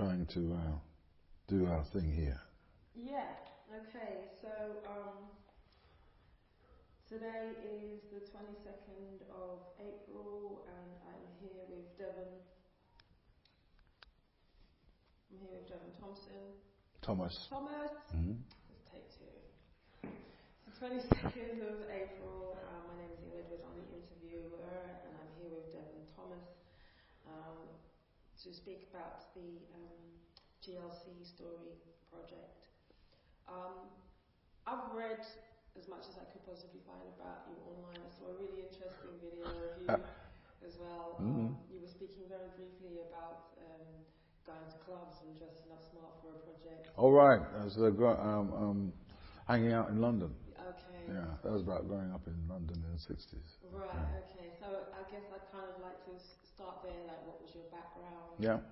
trying to do our thing here. Yeah, okay, so today is the 22nd of April and I'm here with Devon. I'm here with Devon Thomas. Mm-hmm. Let's take two. It's the 22nd of April. My name is Zena Edwards. I'm the interviewer and I'm here with Devon Thomas to speak about the GLC story project. I've read as much as I could possibly find about you online. I saw a really interesting video of you as well. You were speaking very briefly about going to clubs and dressing up smart for a project. Oh, right. As hanging out in London. Okay. Yeah, that was about growing up in London in the 60s. Right, yeah. Okay. So I guess I'd kind of like to start there, like what was your background? Yeah. And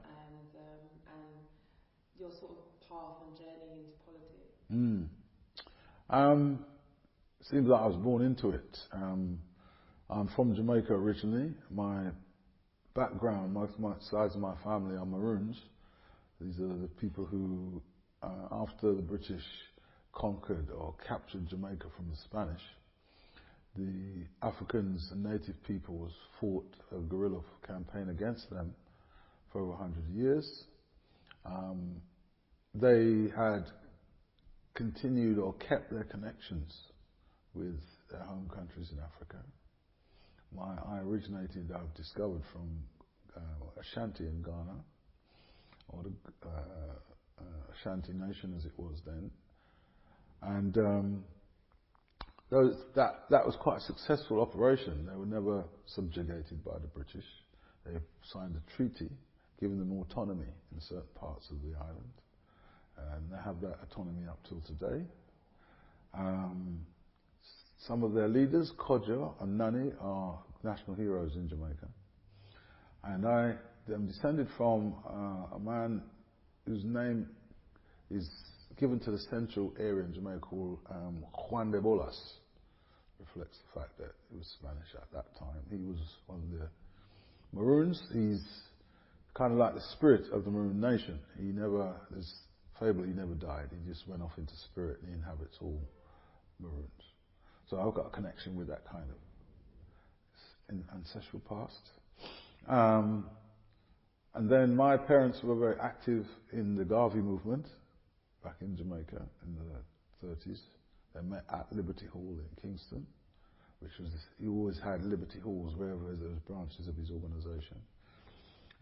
your sort of path and journey into politics. Seems like I was born into it. I'm from Jamaica originally. My background, most of my sides of my family are Maroons. These are the people who, after the British conquered or captured Jamaica from the Spanish, the Africans and native peoples fought a guerrilla campaign against them for over 100 years. They had continued or kept their connections with their home countries in Africa. I originated, I've discovered, from Ashanti in Ghana, or the Ashanti nation as it was then. And that was quite a successful operation. They were never subjugated by the British. They signed a treaty giving them autonomy in certain parts of the island. And they have that autonomy up till today. Some of their leaders, Kodjo and Nani, are national heroes in Jamaica. And I am descended from a man whose name is given to the central area in Jamaica called Juan de Bolas. Reflects the fact that he was Spanish at that time. He was one of the Maroons. He's kind of like the spirit of the Maroon nation. There's fable, he never died. He just went off into spirit and he inhabits all Maroons. So I've got a connection with that kind of ancestral past. And then my parents were very active in the Garvey movement back in Jamaica in the 30s. They met at Liberty Hall in Kingston, he always had Liberty Halls wherever there was branches of his organisation.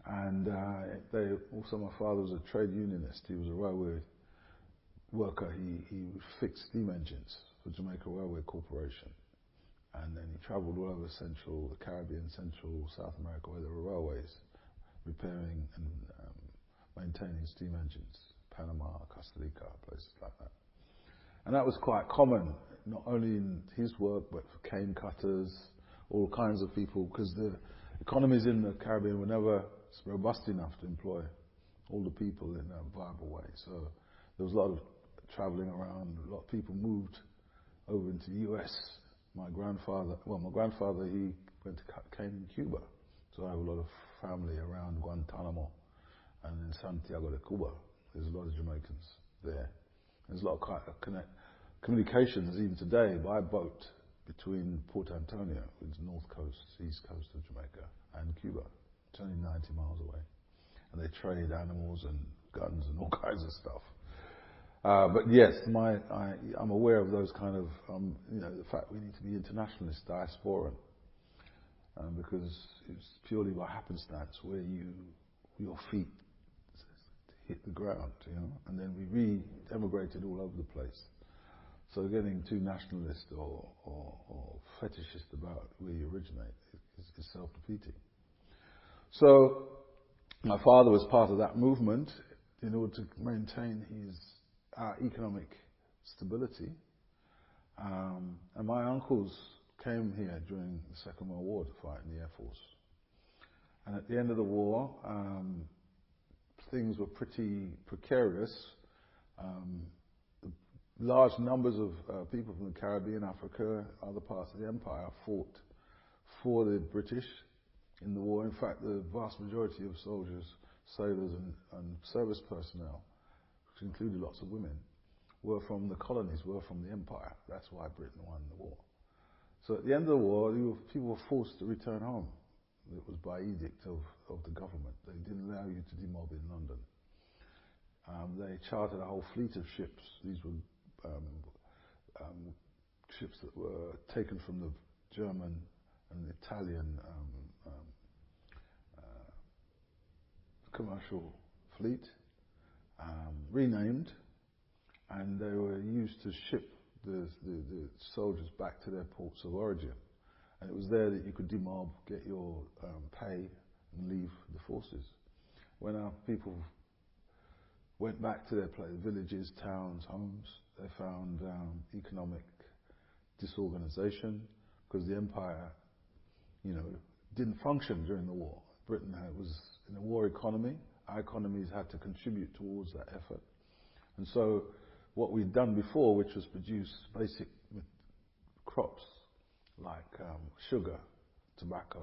And also my father was a trade unionist. He was a railway worker. He would fix steam engines for Jamaica Railway Corporation. And then he travelled all over the Caribbean, Central, South America, where there were railways, repairing and maintaining steam engines. Panama, Costa Rica, places like that. And that was quite common, not only in his work, but for cane cutters, all kinds of people, because the economies in the Caribbean were never robust enough to employ all the people in a viable way. So there was a lot of travelling around. A lot of people moved over into the US. My grandfather, he went to cut cane in Cuba. So I have a lot of family around Guantanamo and in Santiago de Cuba. There's a lot of Jamaicans there. There's a lot of communications even today by boat between Port Antonio, which is the north coast, east coast of Jamaica, and Cuba. It's only 90 miles away. And they trade animals and guns and all kinds of stuff. But yes, I'm aware of those kind of, the fact we need to be internationalist, diasporan, because it's purely by happenstance where your feet hit the ground, and then we re-emigrated all over the place. So getting too nationalist or fetishist about where you originate is self-defeating. So my father was part of that movement in order to maintain our economic stability. And my uncles came here during the Second World War to fight in the Air Force. And at the end of the war, things were pretty precarious. Large numbers of people from the Caribbean, Africa, other parts of the empire fought for the British in the war. In fact, the vast majority of soldiers sailors and service personnel, which included lots of women, were from the colonies, were from the empire. That's why Britain won the war. So at the end of the war, people were forced to return home. It was by edict of the government. They didn't allow you to demob in London. They chartered a whole fleet of ships. These were ships that were taken from the German and the Italian commercial fleet, renamed, and they were used to ship the soldiers back to their ports of origin. And it was there that you could demob, get your pay, and leave the forces. When our people went back to their villages, towns, homes, they found economic disorganization because the empire, didn't function during the war. Britain was in a war economy. Our economies had to contribute towards that effort. And so what we'd done before, which was produce basic crops like sugar, tobacco,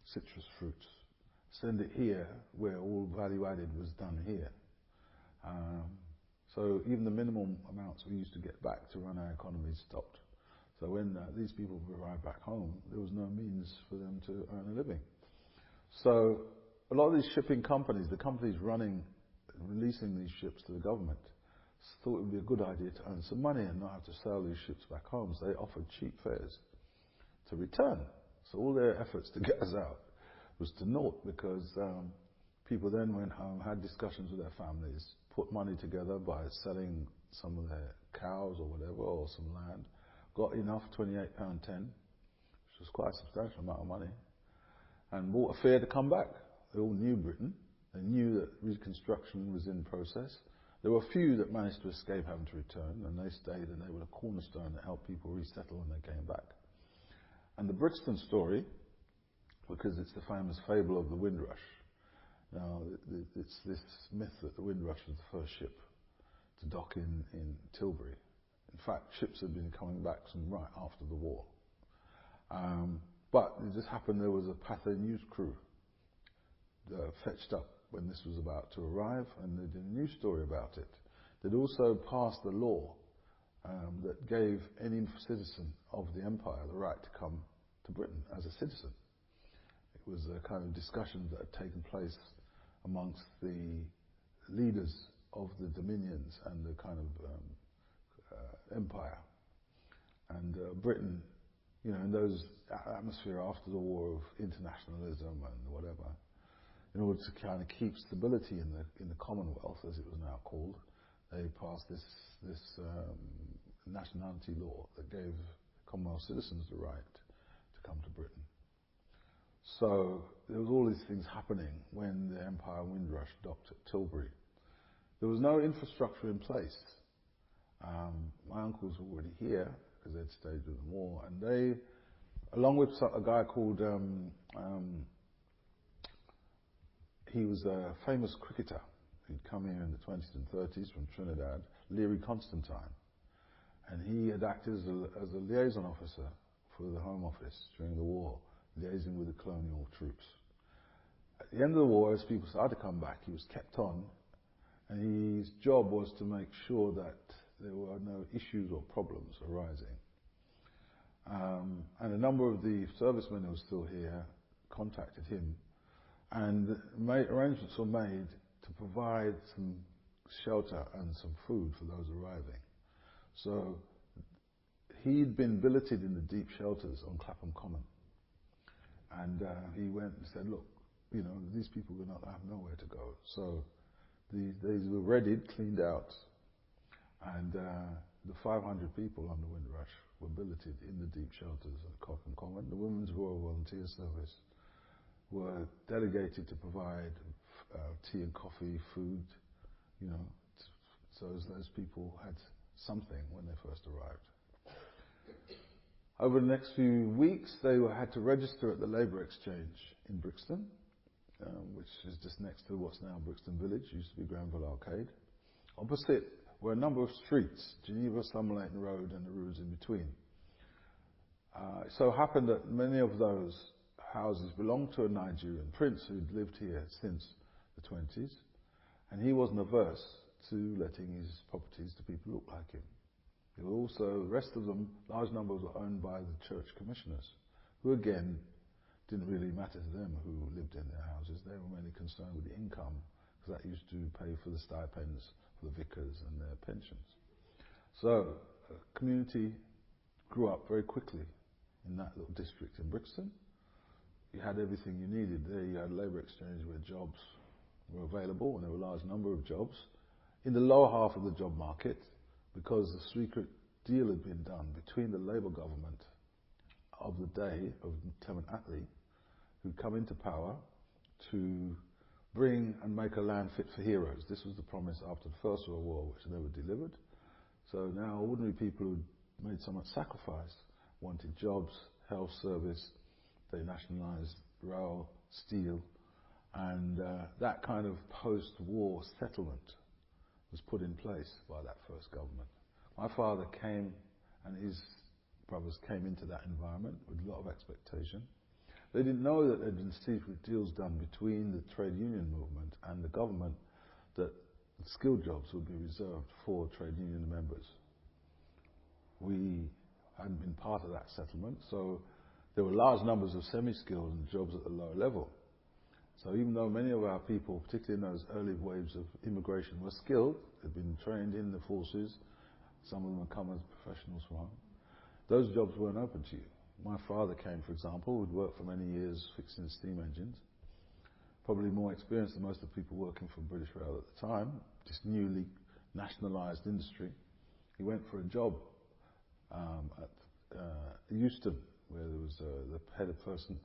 citrus fruits, send it here where all value added was done here. So even the minimum amounts we used to get back to run our economies stopped. So when these people arrived back home, there was no means for them to earn a living. So a lot of these shipping companies, the companies releasing these ships to the government, thought it would be a good idea to earn some money and not have to sail these ships back home. So they offered cheap fares to return. So all their efforts to get us out was to naught, because people then went home, had discussions with their families, put money together by selling some of their cows or whatever, or some land, got enough, £28.10, which was quite a substantial amount of money, and bought a fare to come back. They all knew Britain. They knew that reconstruction was in process. There were a few that managed to escape having to return, and they stayed, and they were a cornerstone that helped people resettle when they came back. And the Brixton story, because it's the famous fable of the Windrush. Now, it's this myth that the Windrush was the first ship to dock in Tilbury. In fact, ships had been coming back from right after the war. But it just happened there was a Pathé news crew fetched up when this was about to arrive, and they did a news story about it. They'd also passed a law that gave any citizen of the empire the right to come to Britain as a citizen. It was a kind of discussion that had taken place amongst the leaders of the dominions and the kind of empire. And Britain, in those atmosphere after the war of internationalism and whatever, in order to kind of keep stability in the Commonwealth, as it was now called, they passed this nationality law that gave Commonwealth citizens the right to come to Britain. So there was all these things happening when the Empire Windrush docked at Tilbury. There was no infrastructure in place. My uncles were already here because they'd stayed with the war, and they, along with a guy called, he was a famous cricketer who'd come here in the 20s and 30s from Trinidad, Leary Constantine, and he had acted as a liaison officer for the Home Office during the war, liaising with the colonial troops. At the end of the war, as people started to come back, he was kept on, and his job was to make sure that there were no issues or problems arising. And a number of the servicemen who were still here contacted him, and arrangements were made to provide some shelter and some food for those arriving. So he'd been billeted in the deep shelters on Clapham Common. And he went and said, look, these people will not have nowhere to go. So these were readied, cleaned out, and the 500 people on the Windrush were billeted in the deep shelters at Clapham Common. The Women's Royal Volunteer Service were delegated to provide tea and coffee, food, so those people had something when they first arrived. Over the next few weeks, they had to register at the Labour Exchange in Brixton, which is just next to what's now Brixton Village, used to be Granville Arcade. Opposite were a number of streets, Geneva, Summerleyton Road, and the roads in between. It so happened that many of those houses belonged to a Nigerian prince who'd lived here since the 20s, and he wasn't averse to letting his properties to people who looked like him. There were also, the rest of them, large numbers were owned by the church commissioners, who again didn't really matter to them who lived in their houses. They were mainly concerned with the income, because that used to pay for the stipends for the vicars and their pensions. So, a community grew up very quickly in that little district in Brixton. You had everything you needed there. You had labour exchange where jobs were available, and there were a large number of jobs. In the lower half of the job market, because the secret deal had been done between the Labour government of the day of Clement Attlee, who'd come into power to bring and make a land fit for heroes. This was the promise after the First World War, which never delivered. So now ordinary people who'd made so much sacrifice wanted jobs, health service. They nationalised rail, steel, and that kind of post-war settlement was put in place by that first government. My father came, and his brothers came into that environment with a lot of expectation. They didn't know that there had been secret deals done between the trade union movement and the government that skilled jobs would be reserved for trade union members. We hadn't been part of that settlement, so there were large numbers of semi-skilled and jobs at the lower level. So even though many of our people, particularly in those early waves of immigration, were skilled, had been trained in the forces, some of them had come as professionals from home, those jobs weren't open to you. My father came, for example, who'd worked for many years fixing steam engines, probably more experienced than most of the people working for British Rail at the time, this newly nationalised industry. He went for a job at Euston, where there was the head of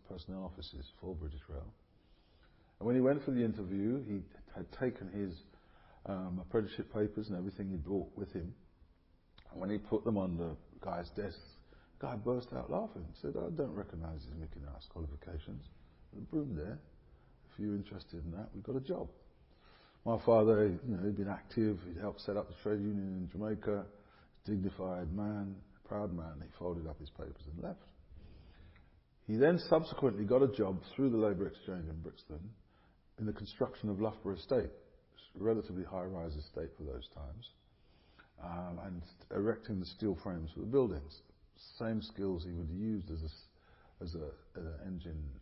personnel offices for British Rail. And when he went for the interview, he had taken his apprenticeship papers and everything he brought with him. And when he put them on the guy's desk, the guy burst out laughing. He said, "I don't recognise his Mickey Mouse qualifications. There's a broom there. If you're interested in that, we've got a job." My father, he'd been active. He'd helped set up the trade union in Jamaica. Dignified man, proud man. He folded up his papers and left. He then subsequently got a job through the Labour Exchange in Brixton in the construction of Loughborough Estate, a relatively high-rise estate for those times, and erecting the steel frames for the buildings. Same skills he would have used as an engine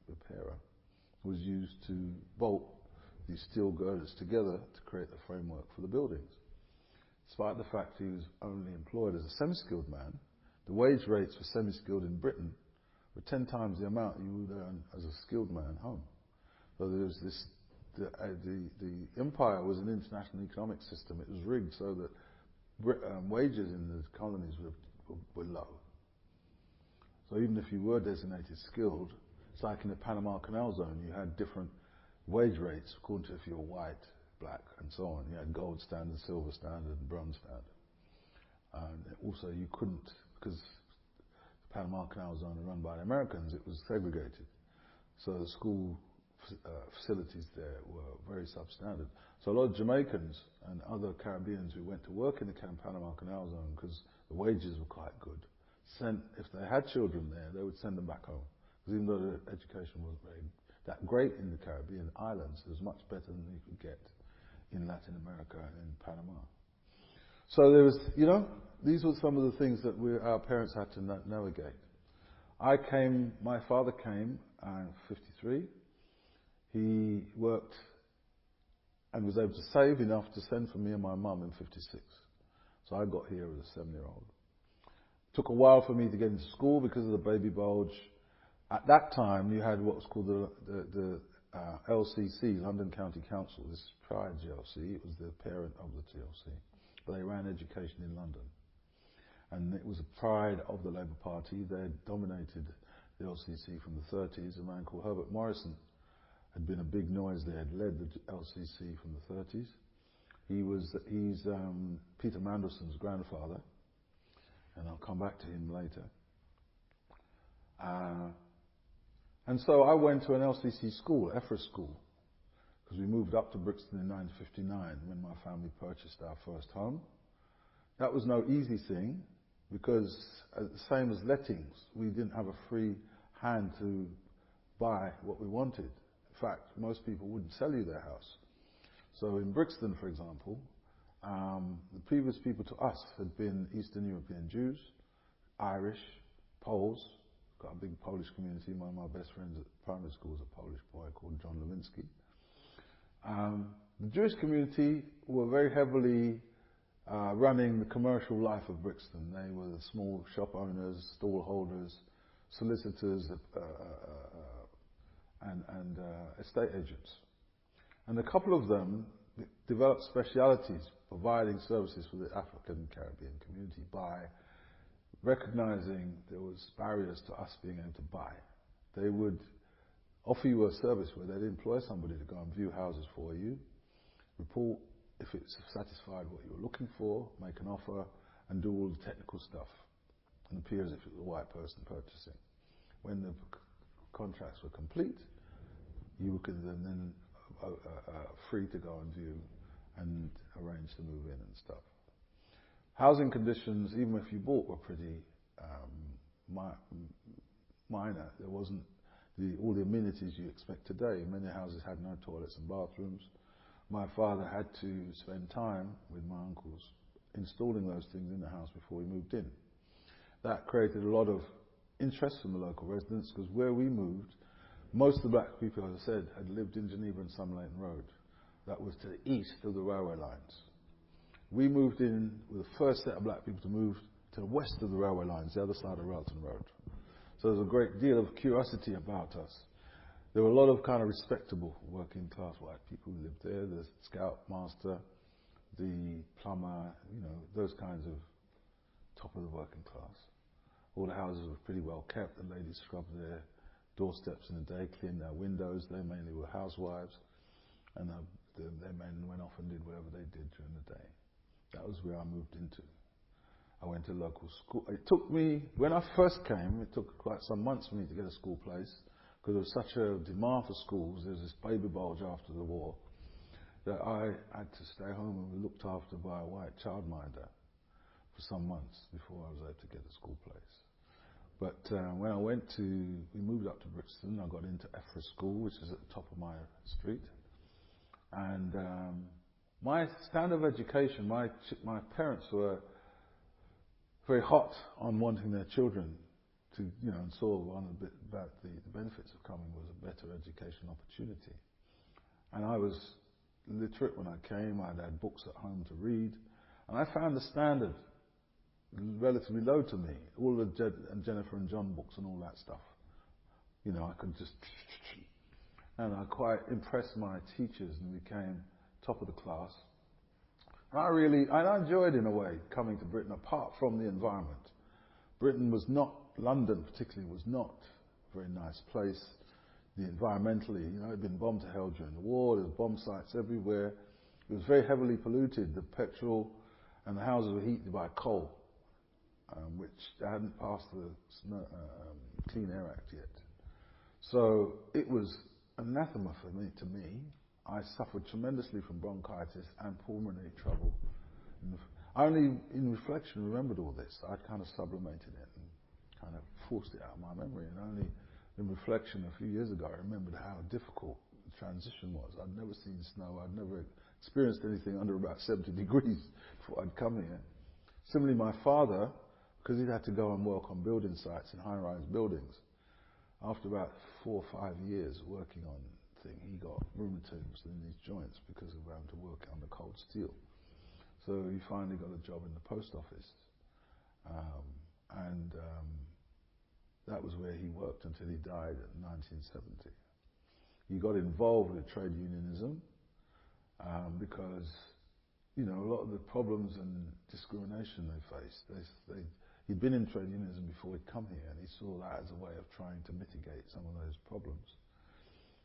repairer was used to bolt these steel girders together to create the framework for the buildings. Despite the fact he was only employed as a semi-skilled man, the wage rates for semi-skilled in Britain were 10 times the amount you would earn as a skilled man home. So there was this, the empire was an international economic system. It was rigged so that wages in the colonies were low. So even if you were designated skilled, it's like in the Panama Canal Zone, you had different wage rates according to if you were white, black, and so on. You had gold standard, silver standard, and bronze standard. And also you couldn't, because the Panama Canal Zone was run by the Americans, it was segregated. So the school facilities there were very substandard. So a lot of Jamaicans and other Caribbeans who went to work in the Panama Canal Zone because the wages were quite good, if they had children there, they would send them back home. Because even though the education wasn't that great in the Caribbean islands, it was much better than you could get in Latin America and in Panama. So there was, these were some of the things that our parents had to navigate. My father came in 53. He worked and was able to save enough to send for me and my mum in 56. So I got here as a 7-year-old. Took a while for me to get into school because of the baby bulge. At that time, you had what was called the LCC, London County Council, this prior GLC. It was the parent of the TLC. But they ran education in London. And it was a pride of the Labour Party. They had dominated the LCC from the 30s. A man called Herbert Morrison had been a big noise there, had led the LCC from the 30s. He's Peter Mandelson's grandfather, and I'll come back to him later. And so I went to an LCC school, EFRA school, because we moved up to Brixton in 1959 when my family purchased our first home. That was no easy thing, because same as lettings, we didn't have a free hand to buy what we wanted. In fact, most people wouldn't sell you their house. So in Brixton, for example, the previous people to us had been Eastern European Jews, Irish, Poles. Got a big Polish community. One of my best friends at primary school was a Polish boy called John Lewinsky. The Jewish community were very heavily running the commercial life of Brixton. They were the small shop owners, stall holders, solicitors, and estate agents. And a couple of them developed specialities providing services for the African Caribbean community by recognizing there was barriers to us being able to buy. They would offer you a service where they'd employ somebody to go and view houses for you, report if it's satisfied what you were looking for, make an offer, and do all the technical stuff, and appear as if it was a white person purchasing. When the contracts were complete, you could then free to go and view and arrange to move in and stuff. Housing conditions, even if you bought, were pretty minor. There wasn't all the amenities you expect today. Many houses had no toilets and bathrooms. My father had to spend time with my uncles installing those things in the house before we moved in. That created a lot of interest from the local residents, because where we moved, most of the black people, as I said, had lived in Geneva and Summerleyton Road. That was to the east of the railway lines. We moved in with the first set of black people to move to the west of the railway lines, the other side of Railton Road. So there was a great deal of curiosity about us. There were a lot of kind of respectable working class white people who lived there, the scoutmaster, the plumber, those kinds of top of the working class. All the houses were pretty well kept. The ladies scrubbed their doorsteps in the day, cleaned their windows. They mainly were housewives, and their men went off and did whatever they did during the day. That was where I moved into. I went to local school. It took me, when I first came, it took quite some months for me to get a school place, because there was such a demand for schools. There was this baby bulge after the war that I had to stay home and be looked after by a white childminder for some months before I was able to get a school place. But when we moved up to Brixton, I got into Effra School, which is at the top of my street. And my standard of education, my parents were very hot on wanting their children to, and saw one of the about the benefits of coming was a better education opportunity. And I was literate when I came. I'd had books at home to read, and I found the standard relatively low to me. All the Jennifer and John books and all that stuff. I could just, and I quite impressed my teachers and became top of the class. And I enjoyed, in a way, coming to Britain, apart from the environment. Britain was not, London particularly, was not a very nice place. Environmentally, it had been bombed to hell during the war. There was bomb sites everywhere. It was very heavily polluted. The petrol and the houses were heated by coal, which hadn't passed the Clean Air Act yet. So it was anathema to me. I suffered tremendously from bronchitis and pulmonary trouble. I only, in reflection, remembered all this. I'd kind of sublimated it and kind of forced it out of my memory. And only in reflection, a few years ago, I remembered how difficult the transition was. I'd never seen snow. I'd never experienced anything under about 70 degrees before I'd come here. Similarly, my father, because he'd had to go and work on building sites in high-rise buildings, after about 4 or 5 years working on he got rheumatoids in his joints because of having to work under cold steel. So he finally got a job in the post office. And that was where he worked until he died in 1970. He got involved with trade unionism because, a lot of the problems and discrimination they faced, he'd been in trade unionism before he'd come here, and he saw that as a way of trying to mitigate some of those problems.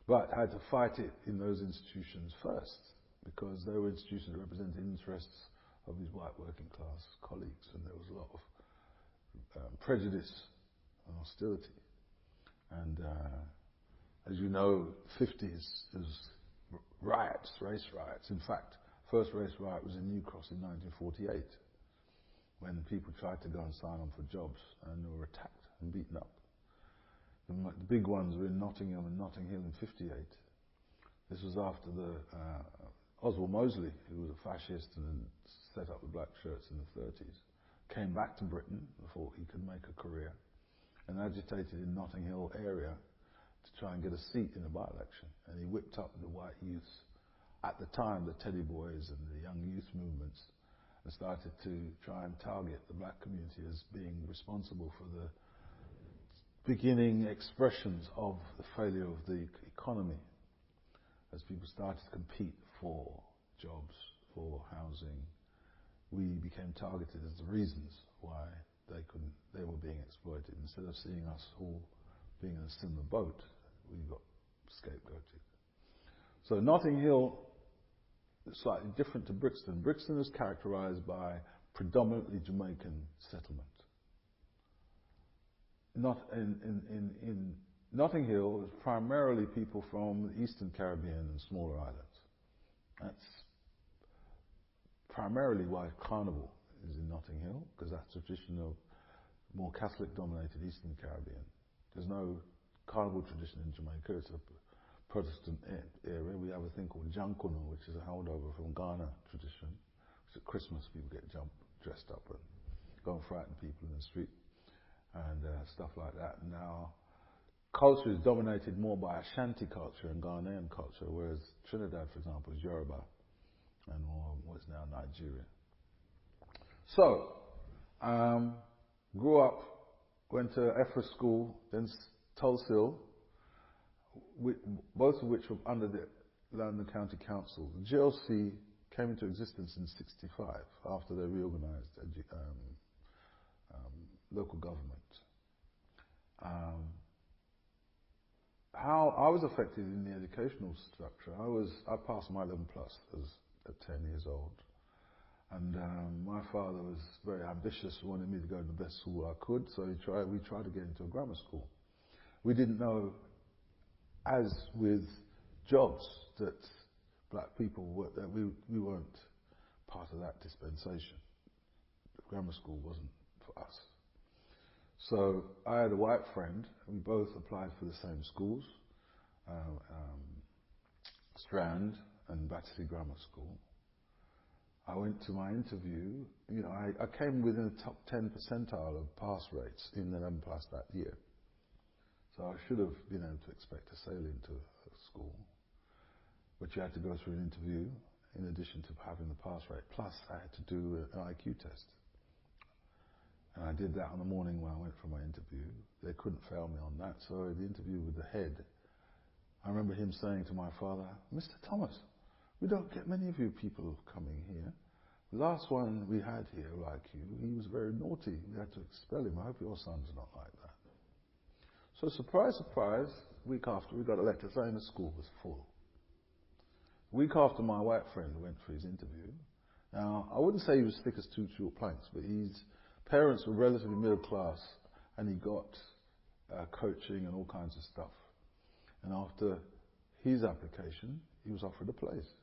But had to fight it in those institutions first, because they were institutions that represented interests of his white working class colleagues, and there was a lot of prejudice and hostility. And as you know, 50s, there was riots, race riots. In fact, first race riot was in New Cross in 1948, when people tried to go and sign on for jobs, and they were attacked and beaten up. The big ones were in Nottingham and Notting Hill in 58. This was after the Oswald Mosley, who was a fascist and set up the black shirts in the 30s, came back to Britain and thought he could make a career, and agitated in Notting Hill area to try and get a seat in a by-election. And he whipped up the white youths, at the time the Teddy Boys and the young youth movements, and started to try and target the black community as being responsible for the beginning expressions of the failure of the economy, as people started to compete for jobs, for housing. We became targeted as the reasons why they were being exploited. Instead of seeing us all being in a similar boat, we got scapegoated. So Notting Hill is slightly different to Brixton. Brixton is characterized by predominantly Jamaican settlement. In Notting Hill is primarily people from the Eastern Caribbean and smaller islands. That's primarily why Carnival is in Notting Hill, because that's a tradition of more Catholic-dominated Eastern Caribbean. There's no Carnival tradition in Jamaica. It's a Protestant area. We have a thing called Jankono, which is a holdover from Ghana tradition. Which at Christmas people get dressed up and go and frighten people in the street and stuff like that. Now, culture is dominated more by Ashanti culture and Ghanaian culture, whereas Trinidad, for example, is Yoruba and more what's now Nigeria. So, grew up, went to Effra School, then Tulse Hill, both of which were under the London County Council. The GLC came into existence in '65 after they reorganised local government. How I was affected in the educational structure, I passed my 11 plus at 10 years old. And my father was very ambitious, wanted me to go to the best school I could, so we tried to get into a grammar school. We didn't know, as with jobs, that black people that we weren't part of that dispensation. The grammar school wasn't for us. So I had a white friend, and we both applied for the same schools, Strand and Battersea Grammar School. I went to my interview, I came within the top 10 percentile of pass rates in the 11 plus that year. So I should have been able to expect to sail into a school, but you had to go through an interview in addition to having the pass rate. Plus I had to do an IQ test. And I did that on the morning when I went for my interview. They couldn't fail me on that, so the interview with the head, I remember him saying to my father, "Mr. Thomas, we don't get many of you people coming here. The last one we had here, like you, he was very naughty. We had to expel him. I hope your son's not like that." So surprise, surprise, week after we got a letter saying the school was full. A week after my white friend went for his interview. Now, I wouldn't say he was thick as two short planks, but his parents were relatively middle class, and he got coaching and all kinds of stuff. And after his application, he was offered a place.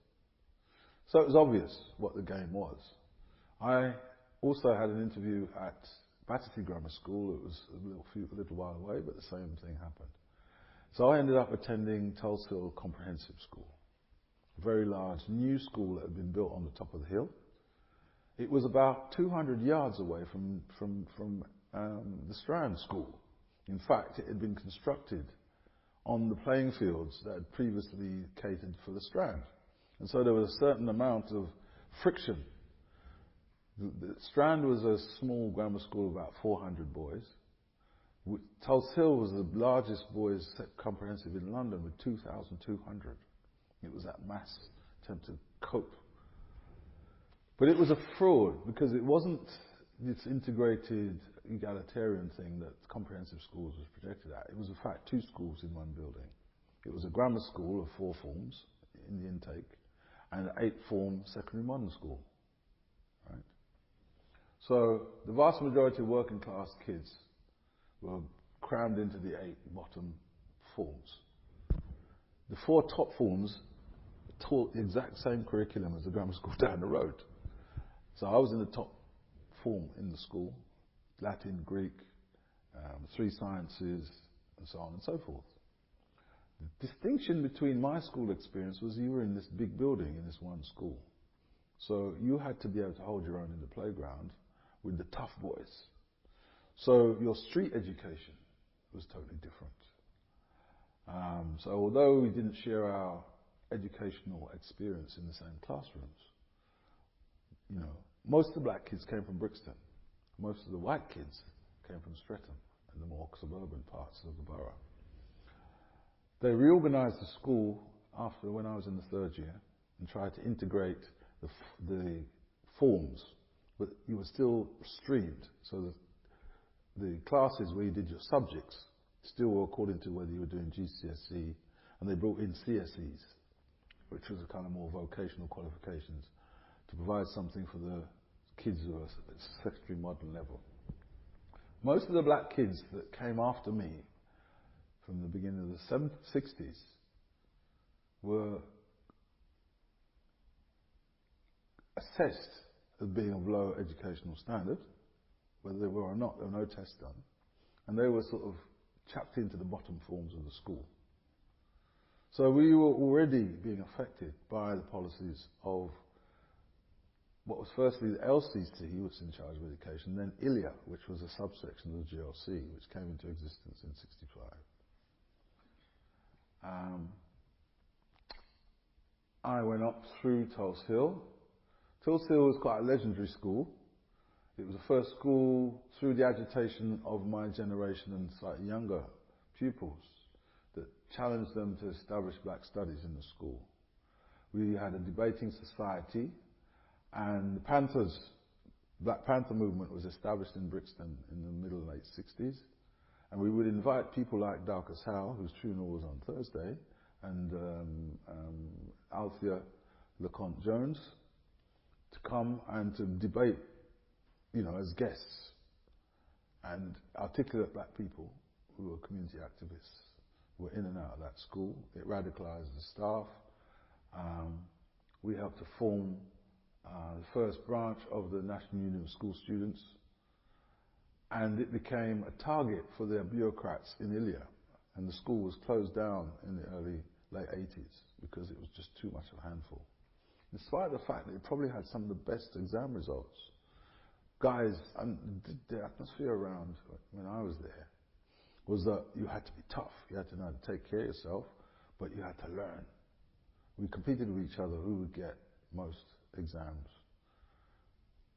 So it was obvious what the game was. I also had an interview at Battersea Grammar School. It was a little while away, but the same thing happened. So I ended up attending Tulse Hill Comprehensive School, a very large new school that had been built on the top of the hill. It was about 200 yards away from the Strand School. In fact, it had been constructed on the playing fields that had previously catered for the Strand. And so there was a certain amount of friction. The Strand was a small grammar school of about 400 boys. Tulse Hill was the largest boys' comprehensive in London with 2,200. It was that mass attempt to cope. But it was a fraud because it wasn't this integrated egalitarian thing that comprehensive schools was projected at. It was in fact two schools in one building. It was a grammar school of 4 forms in the intake and an 8-form secondary modern school. Right? So the vast majority of working class kids were crammed into the 8 bottom forms. The 4 top forms taught the exact same curriculum as the grammar school down the road. So I was in the top form in the school, Latin, Greek, 3 sciences, and so on and so forth. The distinction between my school experience was you were in this big building in this one school. So you had to be able to hold your own in the playground with the tough boys. So your street education was totally different. So although we didn't share our educational experience in the same classrooms, you know, most of the black kids came from Brixton. Most of the white kids came from Streatham and the more suburban parts of the borough. They reorganised the school after when I was in the third year and tried to integrate the forms, but you were still streamed, so that the classes where you did your subjects still were according to whether you were doing GCSE, and they brought in CSEs, which was a kind of more vocational qualifications, to provide something for the kids who were secondary modern level. Most of the black kids that came after me from the beginning of the 60s were assessed as being of low educational standard, whether they were or not, there were no tests done, and they were sort of chapped into the bottom forms of the school. So we were already being affected by the policies of what was firstly the LCC, which was in charge of education, then ILEA, which was a subsection of the GLC, which came into existence in '65. I went up through Tulse Hill. Tulse Hill was quite a legendary school. It was the first school through the agitation of my generation and slightly younger pupils that challenged them to establish black studies in the school. We had a debating society, and the Black Panther movement was established in Brixton in the middle and late 60s. And we would invite people like Darcus Howe, whose funeral was on Thursday, and Althea LeConte Jones to come and to debate, you know, as guests, and articulate black people who were community activists were in and out of that school. It radicalized the staff. We helped to form the first branch of the National Union of School Students, and it became a target for their bureaucrats in ILEA, and the school was closed down in the late 80s because it was just too much of a handful. In spite of the fact that it probably had some of the best exam results. Guys, and the atmosphere around when I was there was that you had to be tough, you had to know how to take care of yourself, but you had to learn. We competed with each other who would get most exams.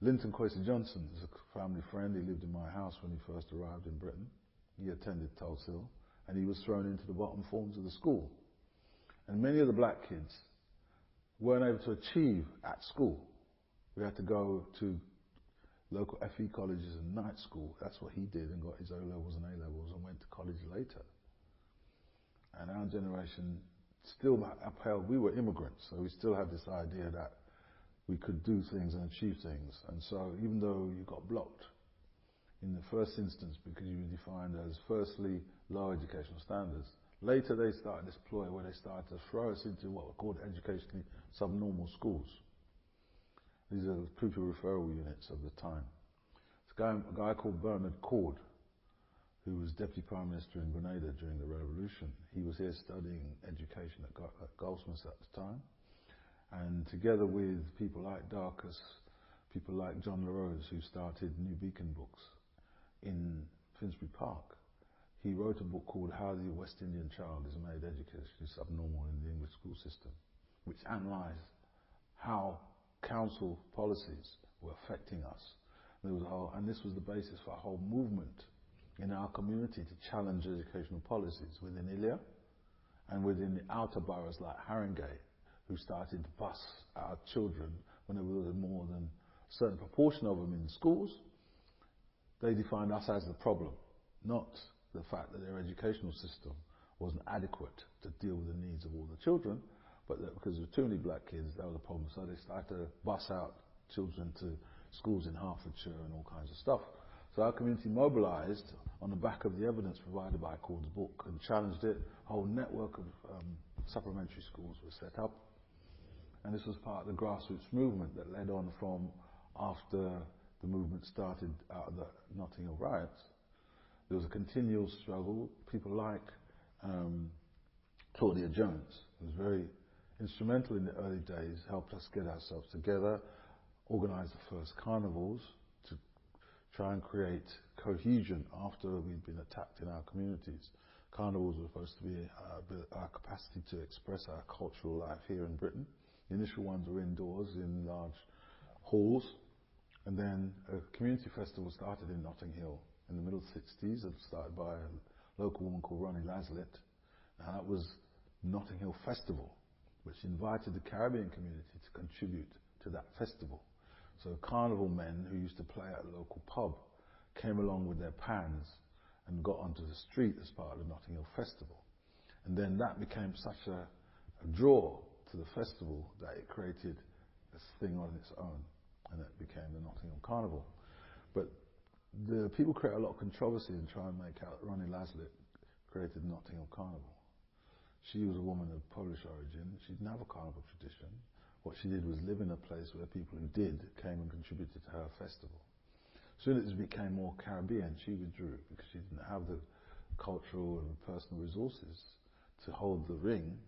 Linton Kwesi Johnson is a family friend. He lived in my house when he first arrived in Britain. He attended Tulse Hill, and he was thrown into the bottom forms of the school. And many of the black kids weren't able to achieve at school. We had to go to local FE colleges and night school. That's what he did, and got his O-levels and A-levels and went to college later. And our generation still upheld, we were immigrants, so we still had this idea that we could do things and achieve things. And so even though you got blocked in the first instance because you were defined as firstly low educational standards, later they started this ploy where they started to throw us into what were called educationally subnormal schools. These are the pupil referral units of the time. There's a guy called Bernard Cord, who was Deputy Prime Minister in Grenada during the Revolution. He was here studying education at Goldsmiths at the time. And together with people like Darcus, people like John LaRose, who started New Beacon Books in Finsbury Park, he wrote a book called How the West Indian Child is Made Educationally Subnormal in the English School System, which analysed how council policies were affecting us. And this was the basis for a whole movement in our community to challenge educational policies within ILEA and within the outer boroughs like Haringey, who started to bus our children when there was more than a certain proportion of them in schools. They defined us as the problem, not the fact that their educational system wasn't adequate to deal with the needs of all the children, but that because there were too many black kids, that was a problem. So they started to bus out children to schools in Hertfordshire and all kinds of stuff. So our community mobilised on the back of the evidence provided by Cord's book and challenged it. A whole network of supplementary schools was set up. And this was part of the grassroots movement that led on from after the movement started out of the Notting Hill riots. There was a continual struggle. People like Claudia Jones, who was very instrumental in the early days, helped us get ourselves together, organise the first carnivals to try and create cohesion after we'd been attacked in our communities. Carnivals were supposed to be our capacity to express our cultural life here in Britain. The initial ones were indoors in large halls, and then a community festival started in Notting Hill in the middle 60s. It was started by a local woman called Ronnie Laslett, and that was Notting Hill Festival, which invited the Caribbean community to contribute to that festival. So carnival men who used to play at a local pub came along with their pans and got onto the street as part of the Notting Hill Festival. And then that became such a draw to the festival that it created this thing on its own, and it became the Notting Hill Carnival. But the people create a lot of controversy and try and make out that Ronnie Laslett created Notting Hill Carnival. She was a woman of Polish origin. She didn't have a carnival tradition. What she did was live in a place where people who did came and contributed to her festival. As soon as it became more Caribbean, she withdrew because she didn't have the cultural and personal resources to hold the ring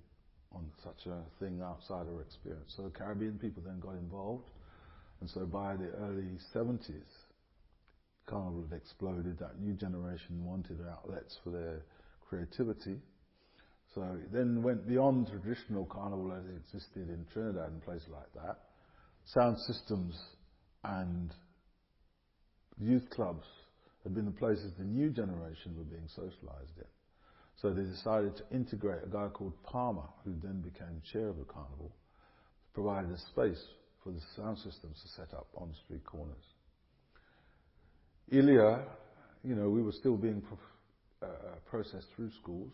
on such a thing outside her experience. So Caribbean people then got involved, and so by the early 70s, carnival had exploded. That new generation wanted outlets for their creativity. So it then went beyond traditional carnival as it existed in Trinidad and places like that. Sound systems and youth clubs had been the places the new generation were being socialised in. So they decided to integrate a guy called Palmer, who then became chair of the carnival, provided a space for the sound systems to set up on street corners. ILEA, we were still being processed through schools,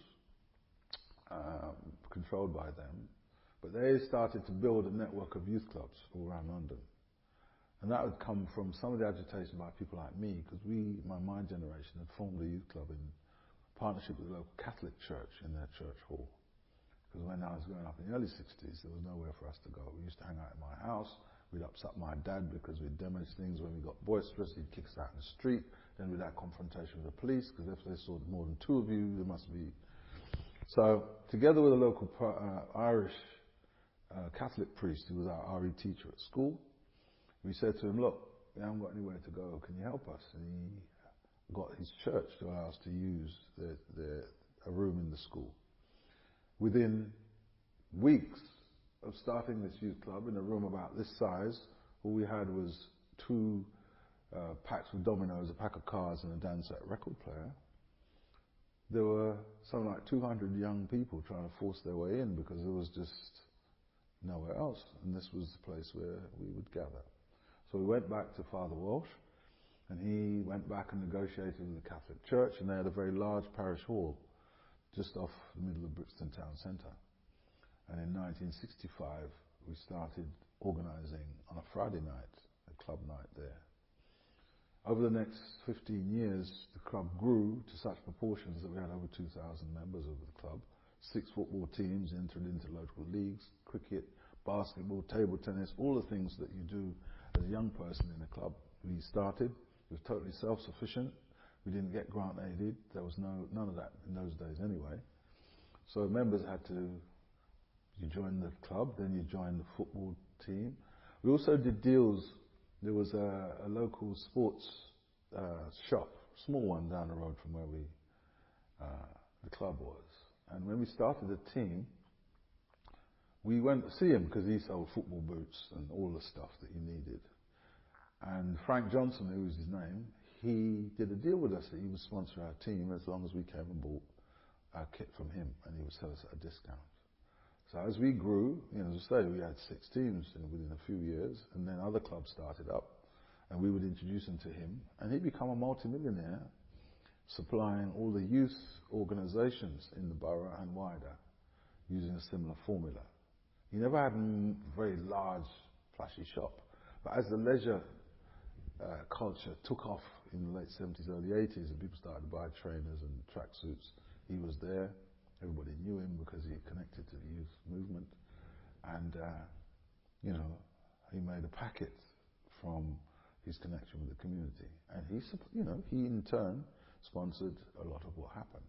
controlled by them, but they started to build a network of youth clubs all around London. And that would come from some of the agitation by people like me, because my generation, had formed a youth club in partnership with the local Catholic church in their church hall. Because when I was growing up in the early 60s, there was nowhere for us to go. We used to hang out in my house. We'd upset my dad because we'd damaged things. When we got boisterous, he'd kick us out in the street. Then we'd have confrontation with the police, because if they saw more than two of you, there must be. So, together with a local Irish Catholic priest who was our RE teacher at school, we said to him, look, we haven't got anywhere to go, can you help us? And he got his church to allow us to use a room in the school. Within weeks of starting this youth club in a room about this size, all we had was two packs of dominoes, a pack of cards and a Dan-set record player. There were something like 200 young people trying to force their way in because there was just nowhere else, and this was the place where we would gather. So we went back to Father Walsh, and he went back and negotiated with the Catholic Church, and they had a very large parish hall just off the middle of Brixton town centre. And in 1965, we started organising on a Friday night, a club night there. Over the next 15 years, the club grew to such proportions that we had over 2,000 members of the club. 6 football teams entered into local leagues, cricket, basketball, table tennis, all the things that you do as a young person in a club. We started, it was totally self-sufficient. We didn't get grant aided. There was none of that in those days anyway. So members had to, you join the club, then you join the football team. We also did deals. There was a local sports shop, small one down the road from where the club was. And when we started the team, we went to see him because he sold football boots and all the stuff that you needed. And Frank Johnson, who was his name, he did a deal with us that he would sponsor our team as long as we came and bought our kit from him, and he would sell us at a discount. So as we grew, as I say, we had 6 teams within a few years, and then other clubs started up, and we would introduce them to him, and he'd become a multimillionaire, supplying all the youth organisations in the borough and wider, using a similar formula. He never had a very large, flashy shop, but as the leisure culture took off in the late 70s, early 80s, and people started to buy trainers and tracksuits, he was there. Everybody knew him because he connected to the youth movement, and he made a packet from his connection with the community, and he in turn sponsored a lot of what happened.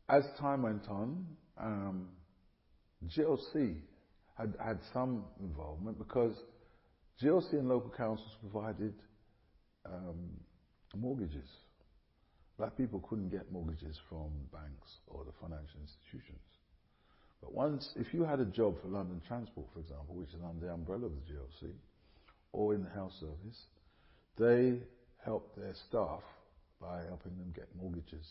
as time went on, GLC had some involvement because GLC and local councils provided mortgages. Black people couldn't get mortgages from banks or the financial institutions. But if you had a job for London Transport, for example, which is under the umbrella of the GLC, or in the health service, they helped their staff by helping them get mortgages.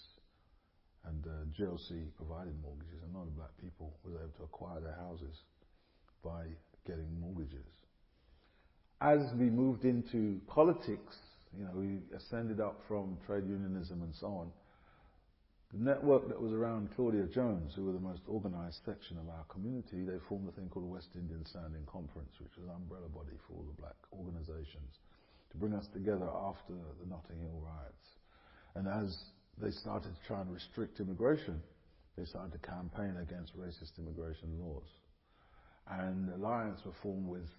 And GLC provided mortgages, and a lot of black people were able to acquire their houses by getting mortgages. As we moved into politics, we ascended up from trade unionism and so on. The network that was around Claudia Jones, who were the most organised section of our community, they formed a thing called the West Indian Standing Conference, which was an umbrella body for all the black organisations, to bring us together after the Notting Hill riots. And as they started to try and restrict immigration, they started to campaign against racist immigration laws. And alliance were formed with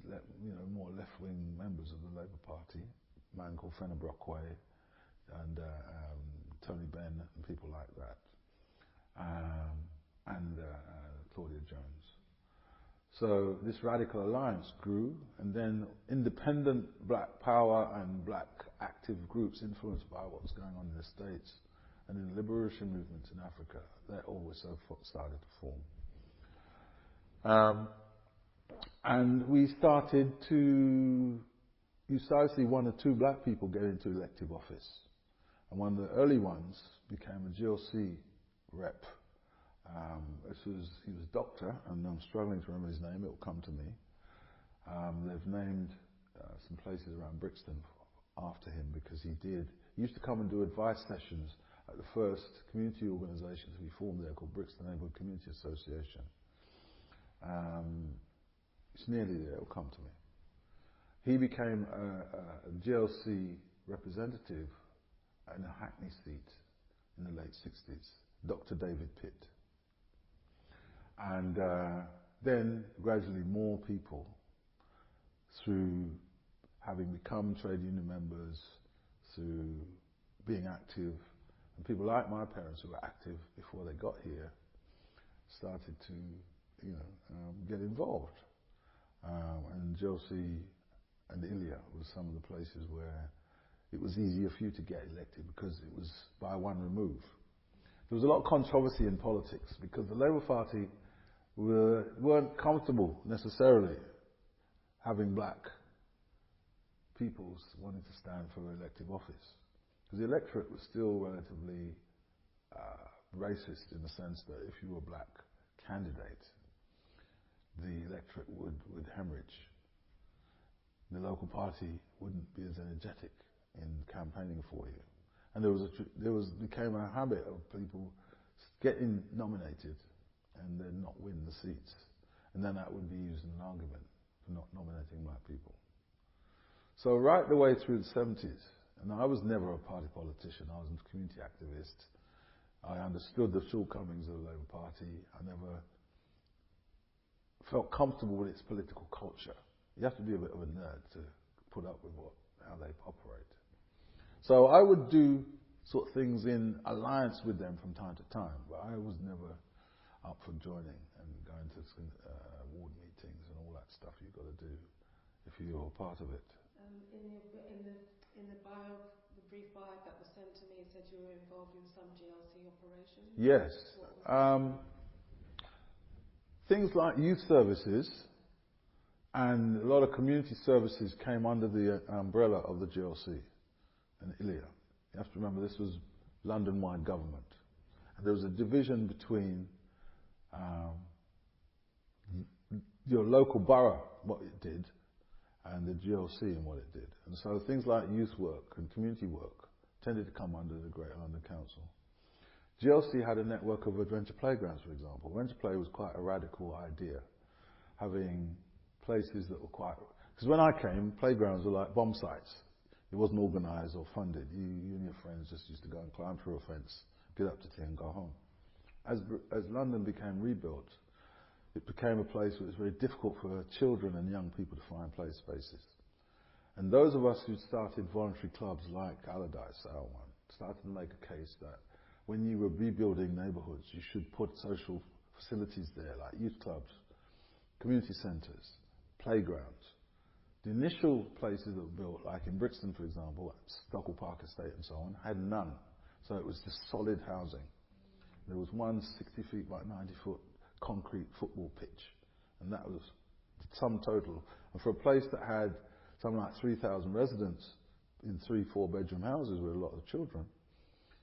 more left-wing members of the Labour Party, a man called Fenner Brockway and Tony Benn and people like that, and Claudia Jones. So this radical alliance grew, and then independent black power and black active groups influenced by what was going on in the States and in the liberation movements in Africa, they always started to form. And you started to see one or two black people get into elective office. And one of the early ones became a GLC rep. He was a doctor, and I'm struggling to remember his name, it will come to me. They've named some places around Brixton after him because he used to come and do advice sessions at the first community organisation to be formed there called Brixton Neighbourhood Community Association. It's nearly there, it will come to me. He became a GLC representative in a Hackney seat in the late 60s, Dr. David Pitt. And then gradually more people, through having become trade union members, through being active, and people like my parents who were active before they got here, started to get involved. And GLC and ILEA was some of the places where it was easier for you to get elected because it was by one remove. There was a lot of controversy in politics because the Labour Party weren't comfortable necessarily having black people wanting to stand for elective office. Because the electorate was still relatively racist in the sense that if you were a black candidate, the electorate would hemorrhage. The local party wouldn't be as energetic in campaigning for you. And there became a habit of people getting nominated and then not win the seats. And then that would be used in an argument for not nominating black people. So right the way through the 70s, and I was never a party politician, I was a community activist. I understood the shortcomings of the Labour Party. I never felt comfortable with its political culture. You have to be a bit of a nerd to put up with how they operate. So I would do sort of things in alliance with them from time to time, but I was never up for joining and going to ward meetings and all that stuff you've got to do if you're a part of it. In the bio, the brief bio that was sent to me, it said you were involved in some GLC operations. Yes. Things like youth services and a lot of community services came under the umbrella of the GLC and ILEA. You have to remember this was London-wide government. And there was a division between your local borough, what it did, and the GLC and what it did. And so things like youth work and community work tended to come under the Greater London Council. GLC had a network of adventure playgrounds, for example. Adventure play was quite a radical idea, having places that were quite... Because when I came, playgrounds were like bomb sites. It wasn't organised or funded. You and your friends just used to go and climb through a fence, get up to tea and go home. As London became rebuilt, it became a place where it was very difficult for children and young people to find play spaces. And those of us who started voluntary clubs like Allardyce, our one, started to make a case that when you were rebuilding neighbourhoods, you should put social facilities there, like youth clubs, community centres, playgrounds. The initial places that were built, like in Brixton, for example, Stockwell Park Estate and so on, had none. So it was just solid housing. There was one 60 feet by 90 foot concrete football pitch, and that was sum total. And for a place that had something like 3,000 residents in 3-4 bedroom houses with a lot of children,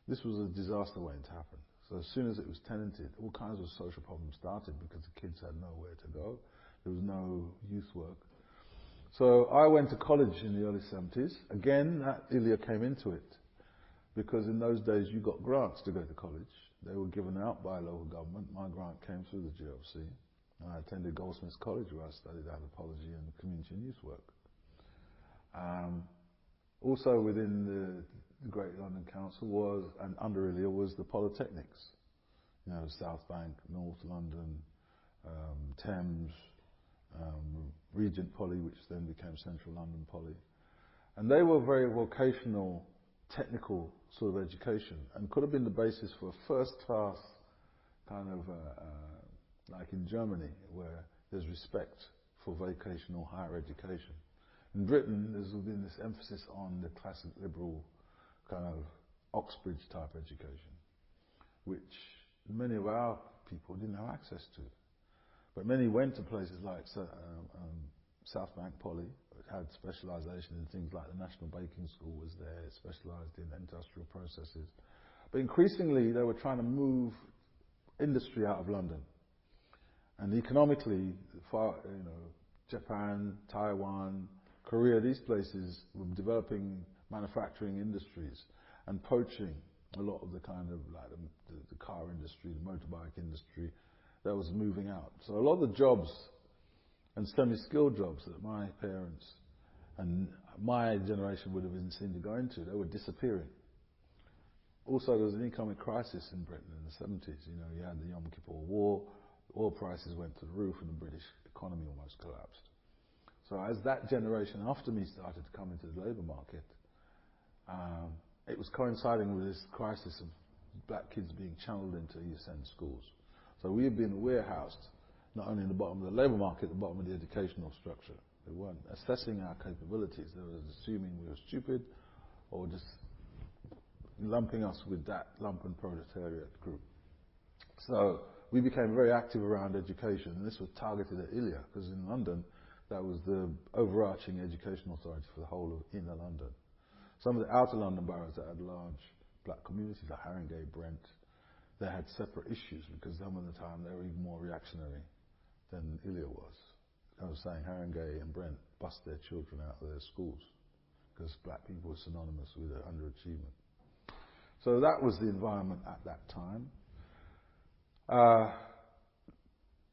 this was a disaster waiting to happen. So as soon as it was tenanted, all kinds of social problems started because the kids had nowhere to go. There was no youth work. So I went to college in the early 70s. Again, that ILEA came into it, because in those days you got grants to go to college. They were given out by local government. My grant came through the GLC. And I attended Goldsmiths College, where I studied anthropology and community and youth work. Also within the Great London Council was, and under ILEA, was the polytechnics. You know, South Bank, North London, Thames, Regent Poly, which then became Central London Poly. And they were very vocational, technical sort of education, and could have been the basis for a first-class kind of, like in Germany, where there's respect for vocational higher education. In Britain, there's been this emphasis on the classic liberal kind of Oxbridge type education, which many of our people didn't have access to. But many went to places like South Bank Poly, which had specialisation in things like the National Baking School was there, it specialised in industrial processes. But increasingly, they were trying to move industry out of London. And economically, Japan, Taiwan, Korea, these places were developing manufacturing industries and poaching a lot of the kind of like the car industry, the motorbike industry that was moving out. So a lot of the jobs and semi-skilled jobs that my parents and my generation would have been seen to go into, they were disappearing. Also, there was an economic crisis in Britain in the 70s. You know, you had the Yom Kippur War, oil prices went to the roof, and the British economy almost collapsed. So as that generation after me started to come into the labour market, it was coinciding with this crisis of black kids being channeled into East End schools. So we had been warehoused, not only in the bottom of the labour market, the bottom of the educational structure. They weren't assessing our capabilities. They were assuming we were stupid, or just lumping us with that lumpen proletariat group. So we became very active around education, and this was targeted at ILEA, because in London, that was the overarching education authority for the whole of inner London. Some of the outer London boroughs that had large black communities, like Haringey, Brent, they had separate issues, because some of the time they were even more reactionary than ILEA was. I was saying Haringey and Brent bust their children out of their schools because black people were synonymous with underachievement. So that was the environment at that time.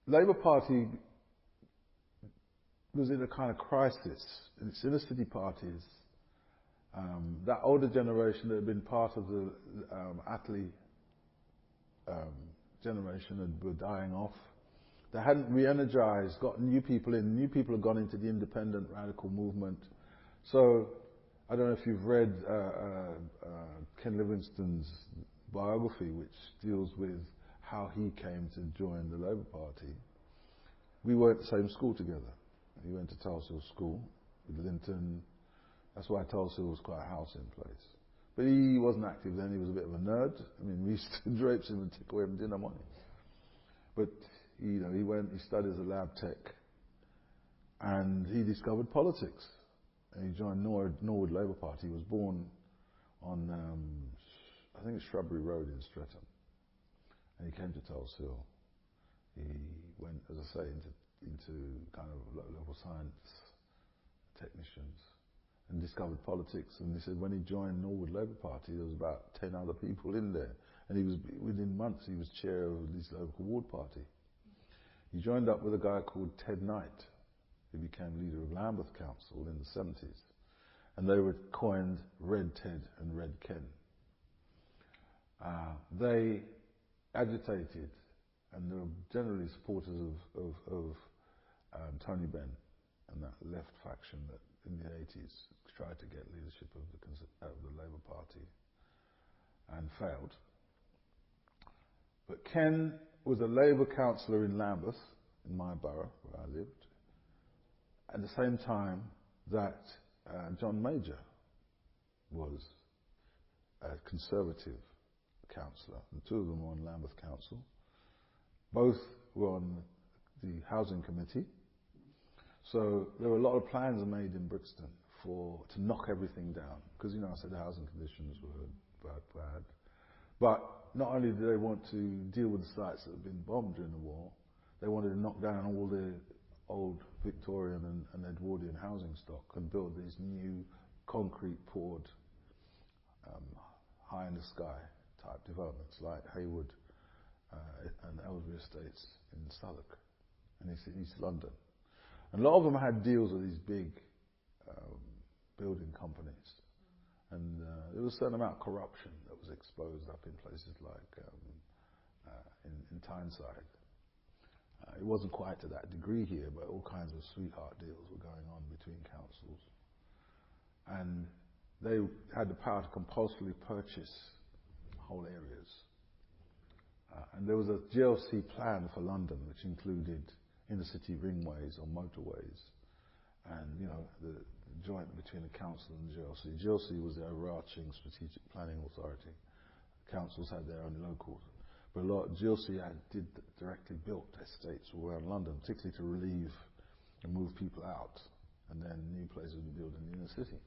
Labour Party was in a kind of crisis. Its inner city parties, that older generation that had been part of the Attlee generation and were dying off. They hadn't re-energized, got new people in. New people had gone into the independent radical movement. So I don't know if you've read Ken Livingstone's biography, which deals with how he came to join the Labour Party. We were at the same school together. He went to Tulse School with Linton. That's why Tulse was quite a house-in place. But he wasn't active then. He was a bit of a nerd. I mean, we used to drape him and take away him dinner money. But he studied as a lab tech, and he discovered politics. And he joined Norwood Labour Party. He was born on, I think it's Shrubbery Road in Streatham. And he came to Tulse Hill. He went, as I say, into kind of low-level science technicians and discovered politics. And he said when he joined Norwood Labour Party, there was about 10 other people in there. And he was, within months, he was chair of this local ward party. He joined up with a guy called Ted Knight, who became leader of Lambeth Council in the 70s. And they were coined Red Ted and Red Ken. They agitated, and they were generally supporters of Tony Benn and that left faction that in the 80s tried to get leadership of the Labour Party and failed. But Ken was a Labour councillor in Lambeth, in my borough where I lived, at the same time that John Major was a Conservative councillor. The two of them were on Lambeth Council. Both were on the Housing Committee. So there were a lot of plans made in Brixton to knock everything down. Because, I said the housing conditions were bad. But not only did they want to deal with the sites that had been bombed during the war, they wanted to knock down all the old Victorian and Edwardian housing stock and build these new concrete poured high in the sky type developments like Haywood and Eldery Estates in Southwark and East London. And a lot of them had deals with these big building companies. And there was a certain amount of corruption that was exposed up in places like in Tyneside. It wasn't quite to that degree here, but all kinds of sweetheart deals were going on between councils. And they had the power to compulsorily purchase whole areas. And there was a GLC plan for London, which included inner-city ringways or motorways, and the joint between the council and the GLC. GLC was the overarching strategic planning authority. Councils had their own locals. But GLC did directly built estates all around London, particularly to relieve and move people out, and then new places would be built in the inner city.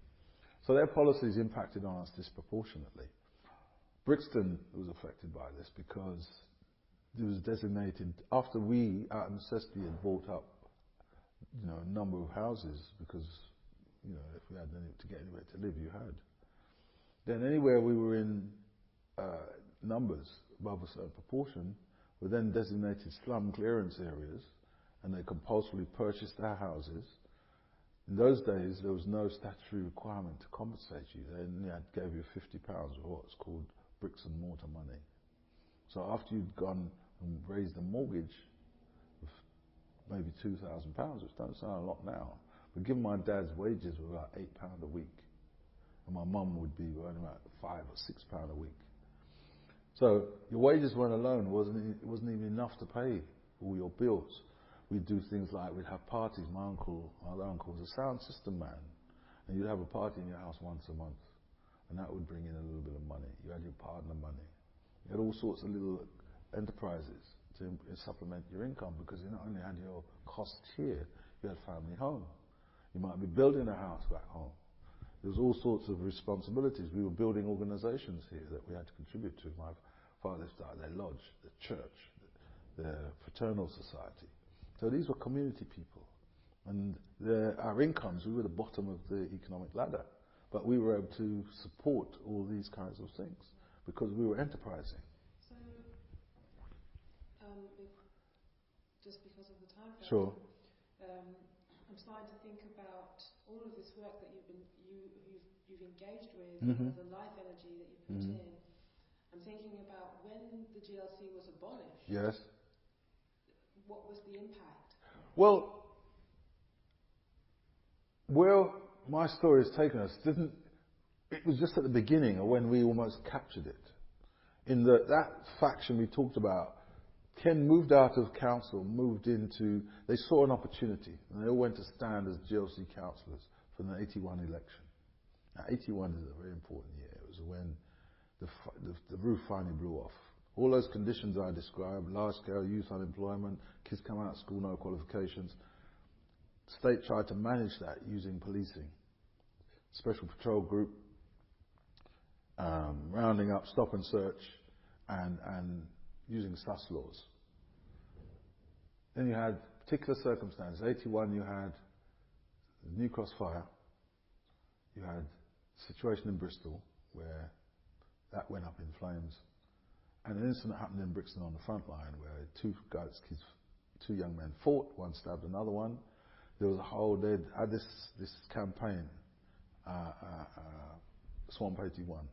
So their policies impacted on us disproportionately. Brixton was affected by this because it was designated, after we, out of necessity, had bought up a number of houses, because if we had to get anywhere to live, you had. Then anywhere we were in numbers above a certain proportion were then designated slum clearance areas, and they compulsorily purchased our houses. In those days, there was no statutory requirement to compensate you. They only gave you £50 of what's called bricks and mortar money. So after you'd gone and raised a mortgage of maybe £2,000, which don't sound a lot now, but given my dad's wages were about £8 a week, and my mum would be earning about £5 or £6 a week. So your wages weren't alone, it wasn't even enough to pay all your bills. We'd do things like we'd have parties. My other uncle was a sound system man, and you'd have a party in your house once a month, and that would bring in a little bit of money. You had your partner money. You had all sorts of little enterprises to supplement your income, because you not only had your costs here, you had family home. You might be building a house back home. There was all sorts of responsibilities. We were building organisations here that we had to contribute to. My father started their lodge, the church, the fraternal society. So these were community people. And our incomes, we were the bottom of the economic ladder. But we were able to support all these kinds of things because we were enterprising. So, just because of the time frame, sure. I'm starting to think about all of this work that you've engaged with, the life energy that you put in. I'm thinking about when the GLC was abolished. Yes. What was the impact? Well, where my story has taken us, it was just at the beginning of when we almost captured it. In that faction we talked about, Ken moved out of council, they saw an opportunity, and they all went to stand as GLC councillors for the 81 election. Now, 81 is a very important year. It was when the roof finally blew off. All those conditions I described, large-scale youth unemployment, kids come out of school, no qualifications. The state tried to manage that using policing. Special patrol group, rounding up, stop and search, and using sus laws. Then you had particular circumstances. 81, you had the New Cross fire. You had a situation in Bristol where that went up in flames. And an incident happened in Brixton on the front line where two young men fought, one stabbed another one. There was they had this campaign, Swamp 81.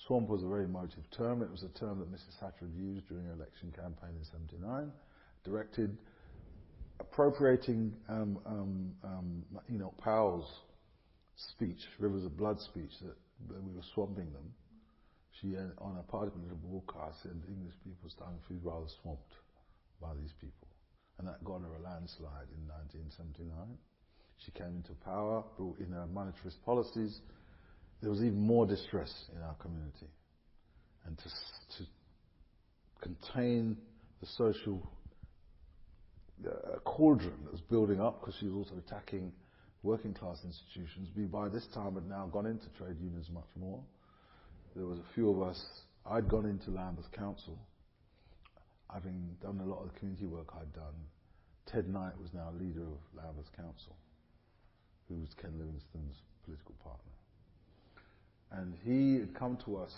Swamp was a very emotive term. It was a term that Mrs. Thatcher had used during her election campaign in '79, directed appropriating Enoch Powell's speech, Rivers of Blood speech, that we were swamping them. she, on a parliamentary broadcast, said the English people starting to feel rather swamped by these people. And that got her a landslide in 1979. She came into power, brought in her monetarist policies. There was even more distress in our community. And to contain the social cauldron that was building up, because she was also attacking working class institutions, we by this time had now gone into trade unions much more. There was a few of us. I'd gone into Lambeth Council, having done a lot of the community work I'd done. Ted Knight was now leader of Lambeth Council, who was Ken Livingstone's political partner. And he had come to us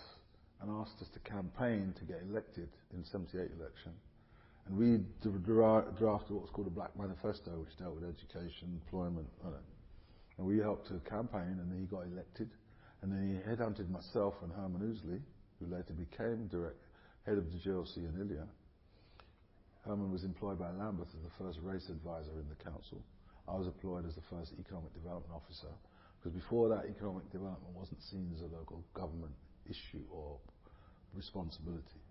and asked us to campaign to get elected in the 78 election. And we drafted what was called a Black Manifesto, which dealt with education, employment, and we helped to campaign, and he got elected. And then he headhunted myself and Herman Ousley, who later became head of the GLC in ILEA. Herman was employed by Lambeth as the first race advisor in the council. I was employed as the first economic development officer, because before that, economic development wasn't seen as a local government issue or responsibility.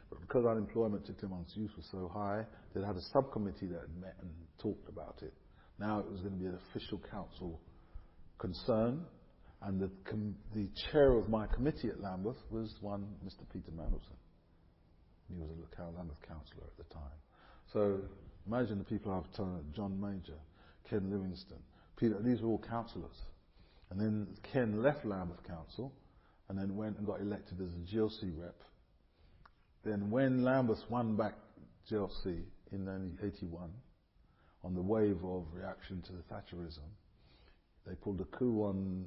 But because unemployment, particularly amongst youth, was so high, they had a subcommittee that had met and talked about it. Now it was going to be an official council concern, and the chair of my committee at Lambeth was one Mr. Peter Mandelson. He was a Lambeth councillor at the time. So imagine the people I've told: John Major, Ken Livingstone, Peter. These were all councillors. And then Ken left Lambeth Council, and then went and got elected as a GLC rep. Then when Lambeth won back GLC in 1981, on the wave of reaction to the Thatcherism, they pulled a coup on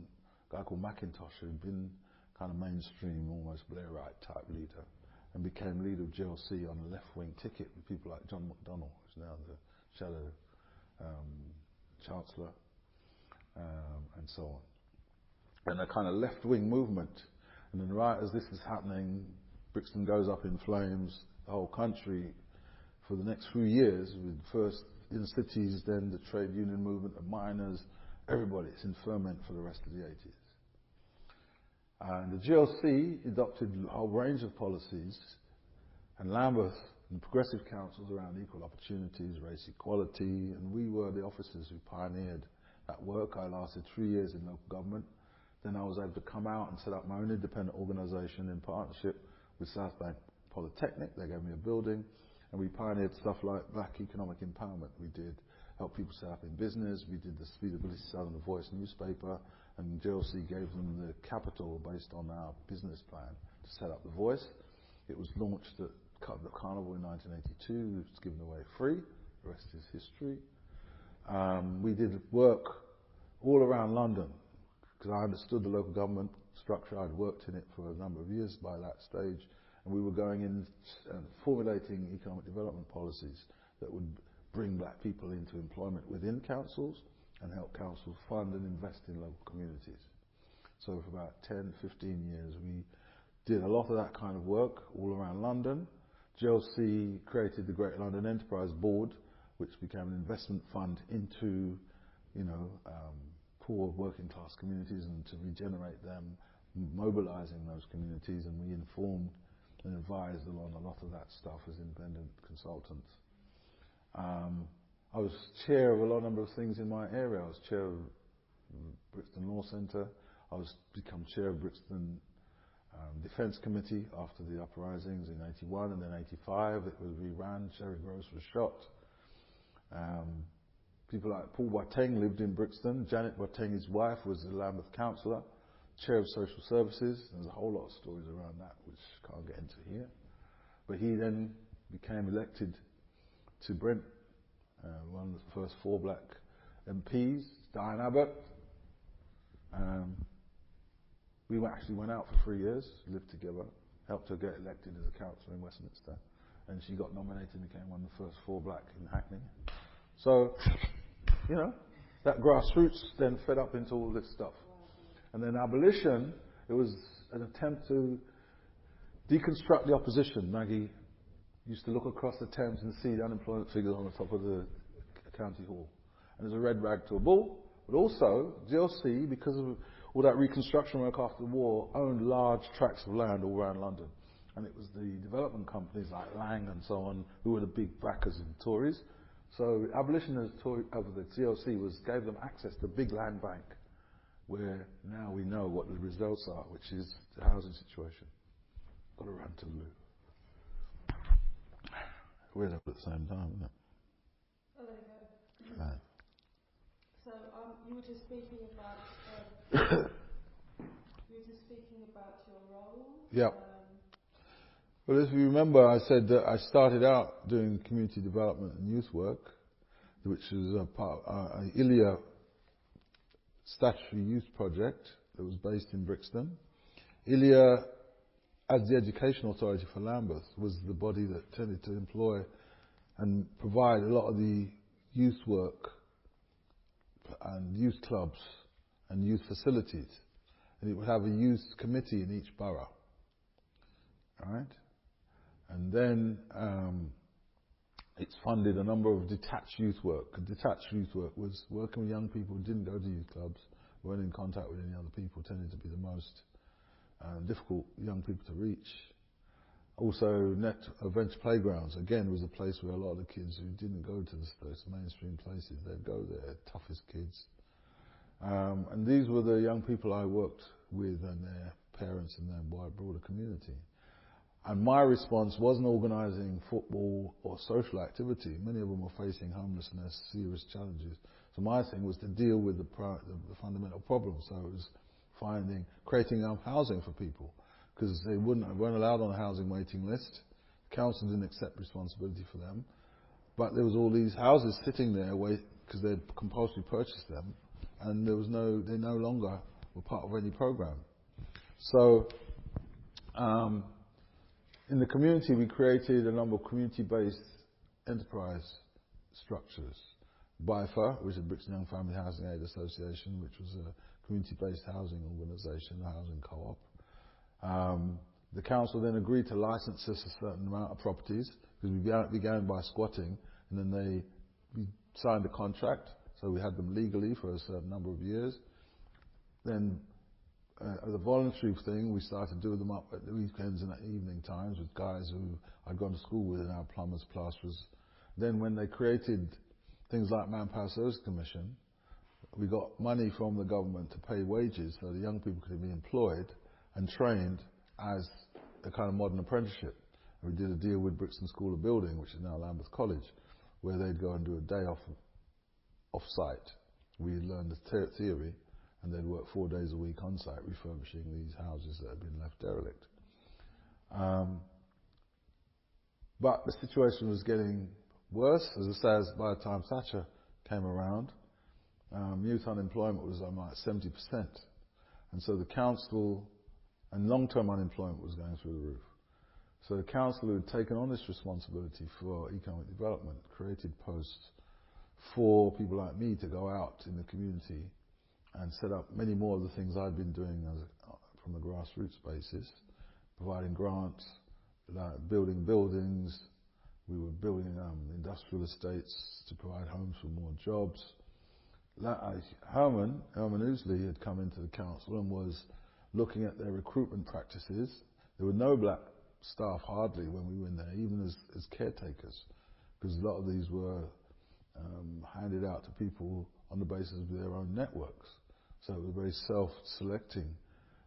a guy called McIntosh, who had been kind of mainstream, almost Blairite type leader, and became leader of GLC on a left-wing ticket with people like John McDonnell, who's now the shadow chancellor, and so on. And a kind of left-wing movement. And then right as this is happening, Brixton goes up in flames, the whole country, for the next few years, with first in cities, then the trade union movement, the miners, everybody. It's in ferment for the rest of the 80s. And the GLC adopted a whole range of policies, and Lambeth and progressive councils around equal opportunities, race equality, and we were the officers who pioneered that work. I lasted 3 years in local government. Then I was able to come out and set up my own independent organisation in partnership with South Bank Polytechnic. They gave me a building, and we pioneered stuff like black economic empowerment. We did help people set up in business. We did the feasibility study on the Voice newspaper, and GLC gave them the capital based on our business plan to set up the Voice. It was launched at the Carnival in 1982. It was given away free. The rest is history. We did work all around London, because I understood the local government structure. I'd worked in it for a number of years by that stage, and we were going in and formulating economic development policies that would bring black people into employment within councils and help councils fund and invest in local communities. So for about 10, 15 years, we did a lot of that kind of work all around London. GLC created the Great London Enterprise Board, which became an investment fund into, poor working class communities, and to regenerate them, mobilizing those communities, and we informed and advised on a lot of that stuff as independent consultants. I was chair of a number of things in my area. I was chair of Brixton Law Centre. I become chair of Brixton Defence Committee after the uprisings in 81, and then 85 it was reran. Sherry Gross was shot. People like Paul Boateng lived in Brixton. Janet Boateng, his wife, was a Lambeth councillor, chair of social services. There's a whole lot of stories around that which I can't get into here. But he then became elected to Brent, one of the first 4 black MPs, Diane Abbott. We actually went out for 3 years, lived together, helped her get elected as a councillor in Westminster, and she got nominated and became one of the first 4 black in Hackney. So, that grassroots then fed up into all this stuff. And then abolition, it was an attempt to deconstruct the opposition. Maggie used to look across the Thames and see the unemployment figures on the top of the county hall. And there's a red rag to a bull. But also, GLC, because of all that reconstruction work after the war owned large tracts of land all around London. And it was the development companies like Lang and so on who were the big backers of the Tories. So abolitionists of the TLC gave them access to a big land bank, where now we know what the results are, which is the housing situation. Got to run to the loo. We're up at the same time, isn't it? Oh, there you go. So you were just speaking about your role. Yeah. Well, if you remember, I said that I started out doing community development and youth work, which is a part of ILEA statutory youth project that was based in Brixton. ILEA, as the education authority for Lambeth, was the body that tended to employ and provide a lot of the youth work and youth clubs and youth facilities. And it would have a youth committee in each borough. All right? And then it's funded a number of detached youth work. Detached youth work was working with young people who didn't go to youth clubs, weren't in contact with any other people, tended to be the most difficult young people to reach. Also, venture playgrounds, again, was a place where a lot of the kids who didn't go to those mainstream places, they'd go there, toughest kids. And these were the young people I worked with and their parents and their broader community. And my response wasn't organising football or social activity. Many of them were facing homelessness, serious challenges. So my thing was to deal with the fundamental problem. So it was creating housing for people, because they weren't allowed on a housing waiting list. The council didn't accept responsibility for them. But there was all these houses sitting there because they'd compulsory purchased them, and they no longer were part of any program. So in the community, we created a number of community-based enterprise structures. BIFA, which is Brixton Young Family Housing Aid Association, which was a community-based housing organisation, a housing co-op. The council then agreed to license us a certain amount of properties, because we began by squatting, and then we signed a contract, so we had them legally for a certain number of years. Then as a voluntary thing, we started doing them up at the weekends and at evening times with guys who I'd gone to school with, and our plumbers, plasterers. Then when they created things like Manpower Service Commission, we got money from the government to pay wages so the young people could be employed and trained as a kind of modern apprenticeship. And we did a deal with Brixton School of Building, which is now Lambeth College, where they'd go and do a day off-site. We learned the theory, and they'd work 4 days a week on site refurbishing these houses that had been left derelict. But the situation was getting worse, as I say, by the time Thatcher came around. Youth unemployment was like 70%. And so the council, and long-term unemployment was going through the roof. So the council, who had taken on this responsibility for economic development, created posts for people like me to go out in the community and set up many more of the things I'd been doing from a grassroots basis, providing grants, building buildings. We were building industrial estates to provide homes for more jobs. Herman Ousley had come into the council and was looking at their recruitment practices. There were no black staff hardly when we were in there, even as caretakers, because a lot of these were handed out to people on the basis of their own networks. So it was very self-selecting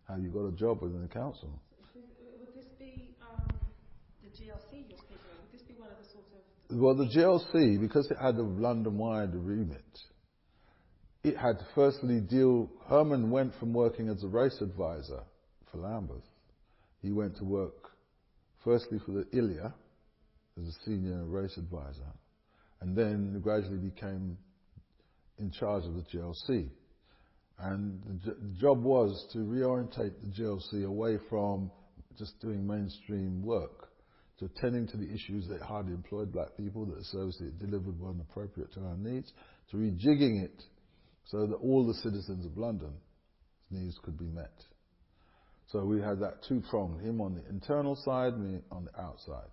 how you got a job within the council. Would this be the GLC you're speaking of? Would this be one of the sort of... Well, the GLC, because it had a London-wide remit, it had to firstly Herman went from working as a race advisor for Lambeth. He went to work firstly for the ILEA as a senior race advisor, and then gradually became in charge of the GLC. And the job was to reorientate the GLC away from just doing mainstream work to attending to the issues that hardly employed black people, that the service it delivered weren't appropriate to our needs, to rejigging it so that all the citizens of London's needs could be met. So we had that two-pronged, him on the internal side, me on the outside.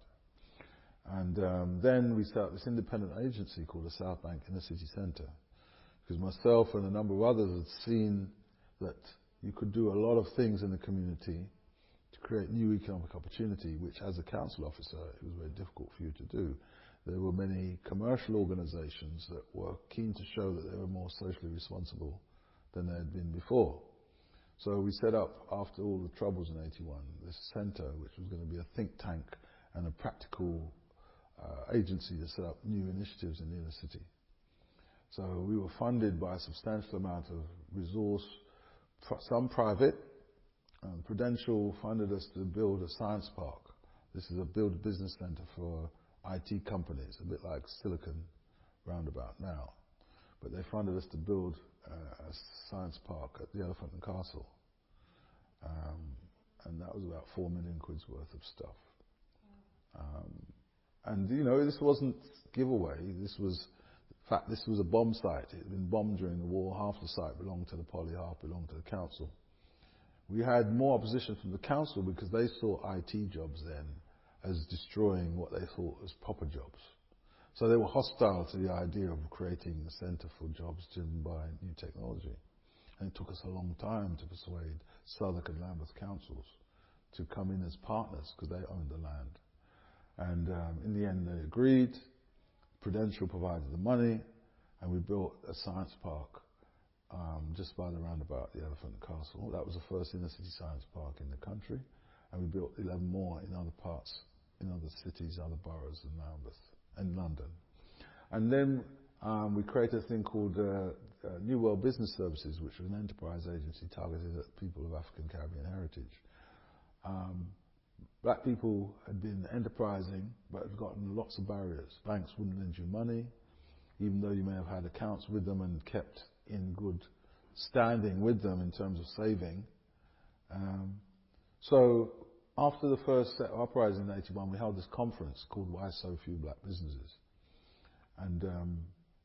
And then we set up this independent agency called the South Bank Inner City Centre, because myself and a number of others had seen that you could do a lot of things in the community to create new economic opportunity, which as a council officer, it was very difficult for you to do. There were many commercial organisations that were keen to show that they were more socially responsible than they had been before. So we set up, after all the troubles in 81, this centre, which was going to be a think tank and a practical agency to set up new initiatives in the inner city. So we were funded by a substantial amount of resource, some private. Prudential funded us to build a science park. This is a build a business centre for IT companies, a bit like Silicon Roundabout now. But they funded us to build a science park at the Elephant and Castle. And that was about 4 million quid's worth of stuff. And you know, this wasn't giveaway. This was, in fact, this was a bomb site. It had been bombed during the war. Half the site belonged to the Poly, half belonged to the council. We had more opposition from the council because they saw IT jobs then as destroying what they thought was proper jobs. So they were hostile to the idea of creating a centre for jobs driven by new technology. And it took us a long time to persuade Southwark and Lambeth councils to come in as partners because they owned the land. And in the end they agreed. Prudential provided the money, and we built a science park just by the roundabout, the Elephant and Castle. That was the first inner city science park in the country, and we built 11 more in other parts, in other cities, other boroughs in Lambeth and London. And then we created a thing called New World Business Services, which was an enterprise agency targeted at people of African Caribbean heritage. Black people had been enterprising, but had gotten lots of barriers. Banks wouldn't lend you money, even though you may have had accounts with them and kept in good standing with them in terms of saving. So after the first set of uprising in 81, we held this conference called Why So Few Black Businesses. And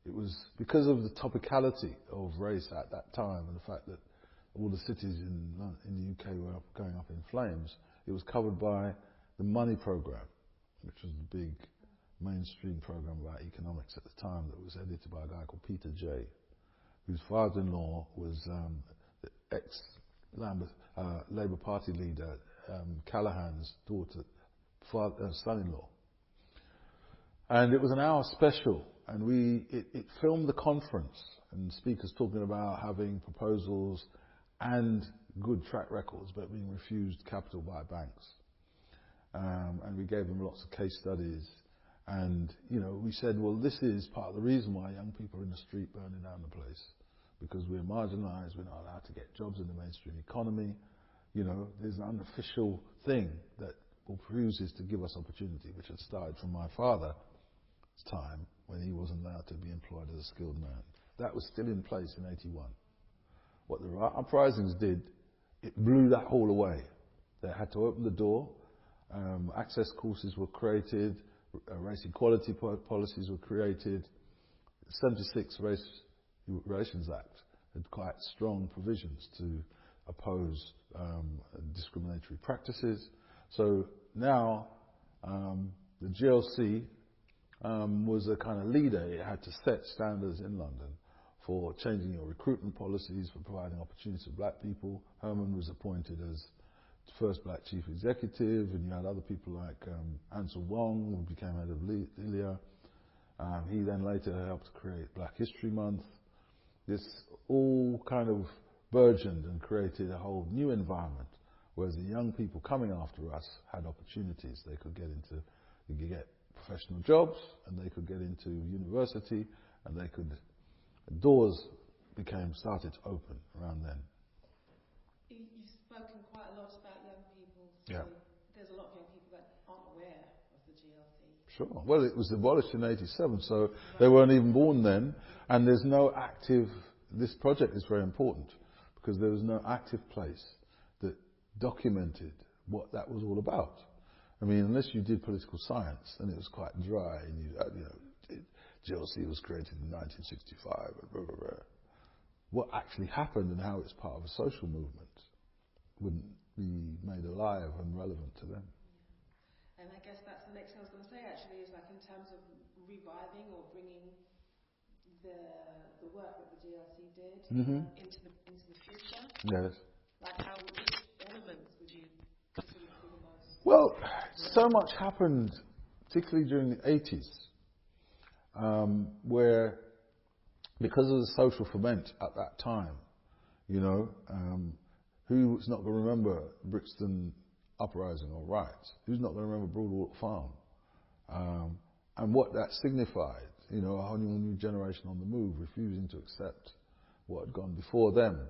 it was because of the topicality of race at that time and the fact that all the cities in the UK were going up in flames. It was covered by the Money Programme, which was the big mainstream programme about economics at the time that was edited by a guy called Peter Jay, whose father-in-law was the ex-Lambeth Labour Party leader, Callaghan's son-in-law. And it was an hour special, and it filmed the conference, and speakers talking about having proposals and good track records, but being refused capital by banks. And we gave them lots of case studies. And, you know, we said, well, this is part of the reason why young people are in the street burning down the place. Because we're marginalised, we're not allowed to get jobs in the mainstream economy. You know, there's an unofficial thing that refuses to give us opportunity, which had started from my father's time when he wasn't allowed to be employed as a skilled man. That was still in place in 81. What the uprisings did, it blew that all away. They had to open the door. Access courses were created. Race equality policies were created. The 76 Race Relations Act had quite strong provisions to oppose discriminatory practices. So now the GLC was a kind of leader. It had to set standards in London for changing your recruitment policies, for providing opportunities for black people. Herman was appointed as the first black chief executive, and you had other people like Ansel Wong, who became head of ILEA. He then later helped create Black History Month. This all kind of burgeoned and created a whole new environment, whereas the young people coming after us had opportunities. They could get professional jobs, and they could get into university, and they could. Doors started to open around then. You've spoken quite a lot about young people. So yeah. There's a lot of young people that aren't aware of the GLC. Sure. Well, it was abolished in 87, so they weren't even born then. And there's no active. This project is very important because there was no active place that documented what that was all about. I mean, unless you did political science, then it was quite dry, and you know. GLC was created in 1965, and blah, blah, blah. What actually happened and how it's part of a social movement wouldn't be made alive and relevant to them. And I guess that's the next thing I was going to say actually, is like in terms of reviving or bringing the work that the GLC did into the future. Yes. Like, which elements would you consider to be the most? Well, so much happened, particularly during the 80s, where, because of the social ferment at that time, you know, who's not going to remember Brixton uprising or riots? Who's not going to remember Broadwater Farm? And what that signified, you know, a whole new generation on the move, refusing to accept what had gone before them.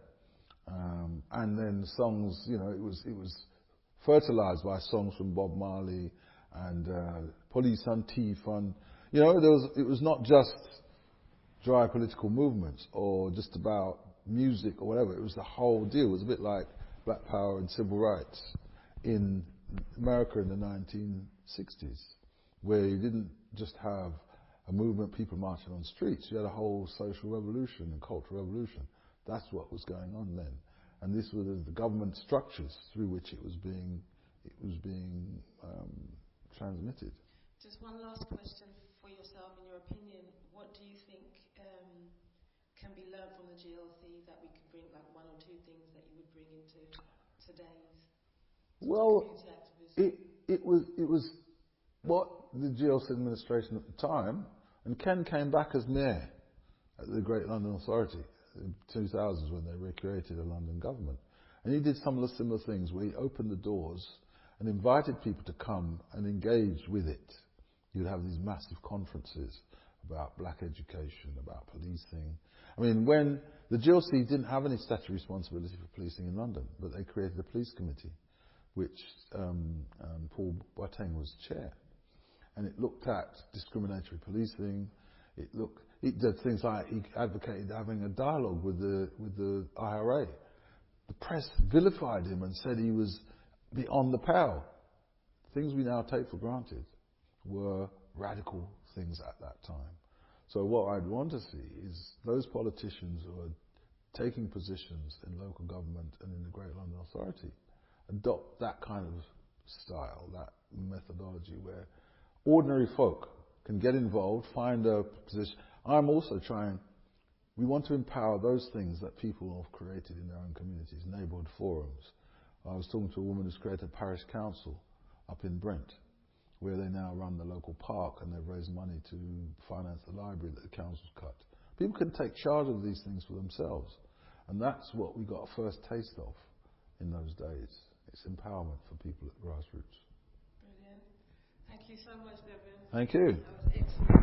And then songs, you know, it was fertilized by songs from Bob Marley and Police and T-Fun. You know, it was not just dry political movements or just about music or whatever. It was the whole deal. It was a bit like Black Power and civil rights in America in the 1960s, where you didn't just have a movement, people marching on streets. You had a whole social revolution and cultural revolution. That's what was going on then. And this was the government structures through which it was being transmitted. Just one last question for yourself. In your opinion, what do you think can be learned from the GLC that we could bring, like one or two things that you would bring into today's community activism? It was what the GLC administration at the time, and Ken came back as mayor at the Great London Authority in 2000s when they recreated a London government. And he did some of the similar things where he opened the doors and invited people to come and engage with it. You'd have these massive conferences about black education, about policing. I mean, when the GLC didn't have any statutory responsibility for policing in London, but they created a police committee, which Paul Boateng was chair. And it looked at discriminatory policing. It did things like he advocated having a dialogue with the IRA. The press vilified him and said he was beyond the pale. Things we now take for granted were radical things at that time. So what I'd want to see is those politicians who are taking positions in local government and in the Great London Authority adopt that kind of style, that methodology where ordinary folk can get involved, find a position. I'm also we want to empower those things that people have created in their own communities, neighbourhood forums. I was talking to a woman who's created a parish council up in Brent, where they now run the local park and they've raised money to finance the library that the council's cut. People can take charge of these things for themselves. And that's what we got a first taste of in those days. It's empowerment for people at the grassroots. Brilliant. Thank you so much, Devon. Thank you. That was excellent.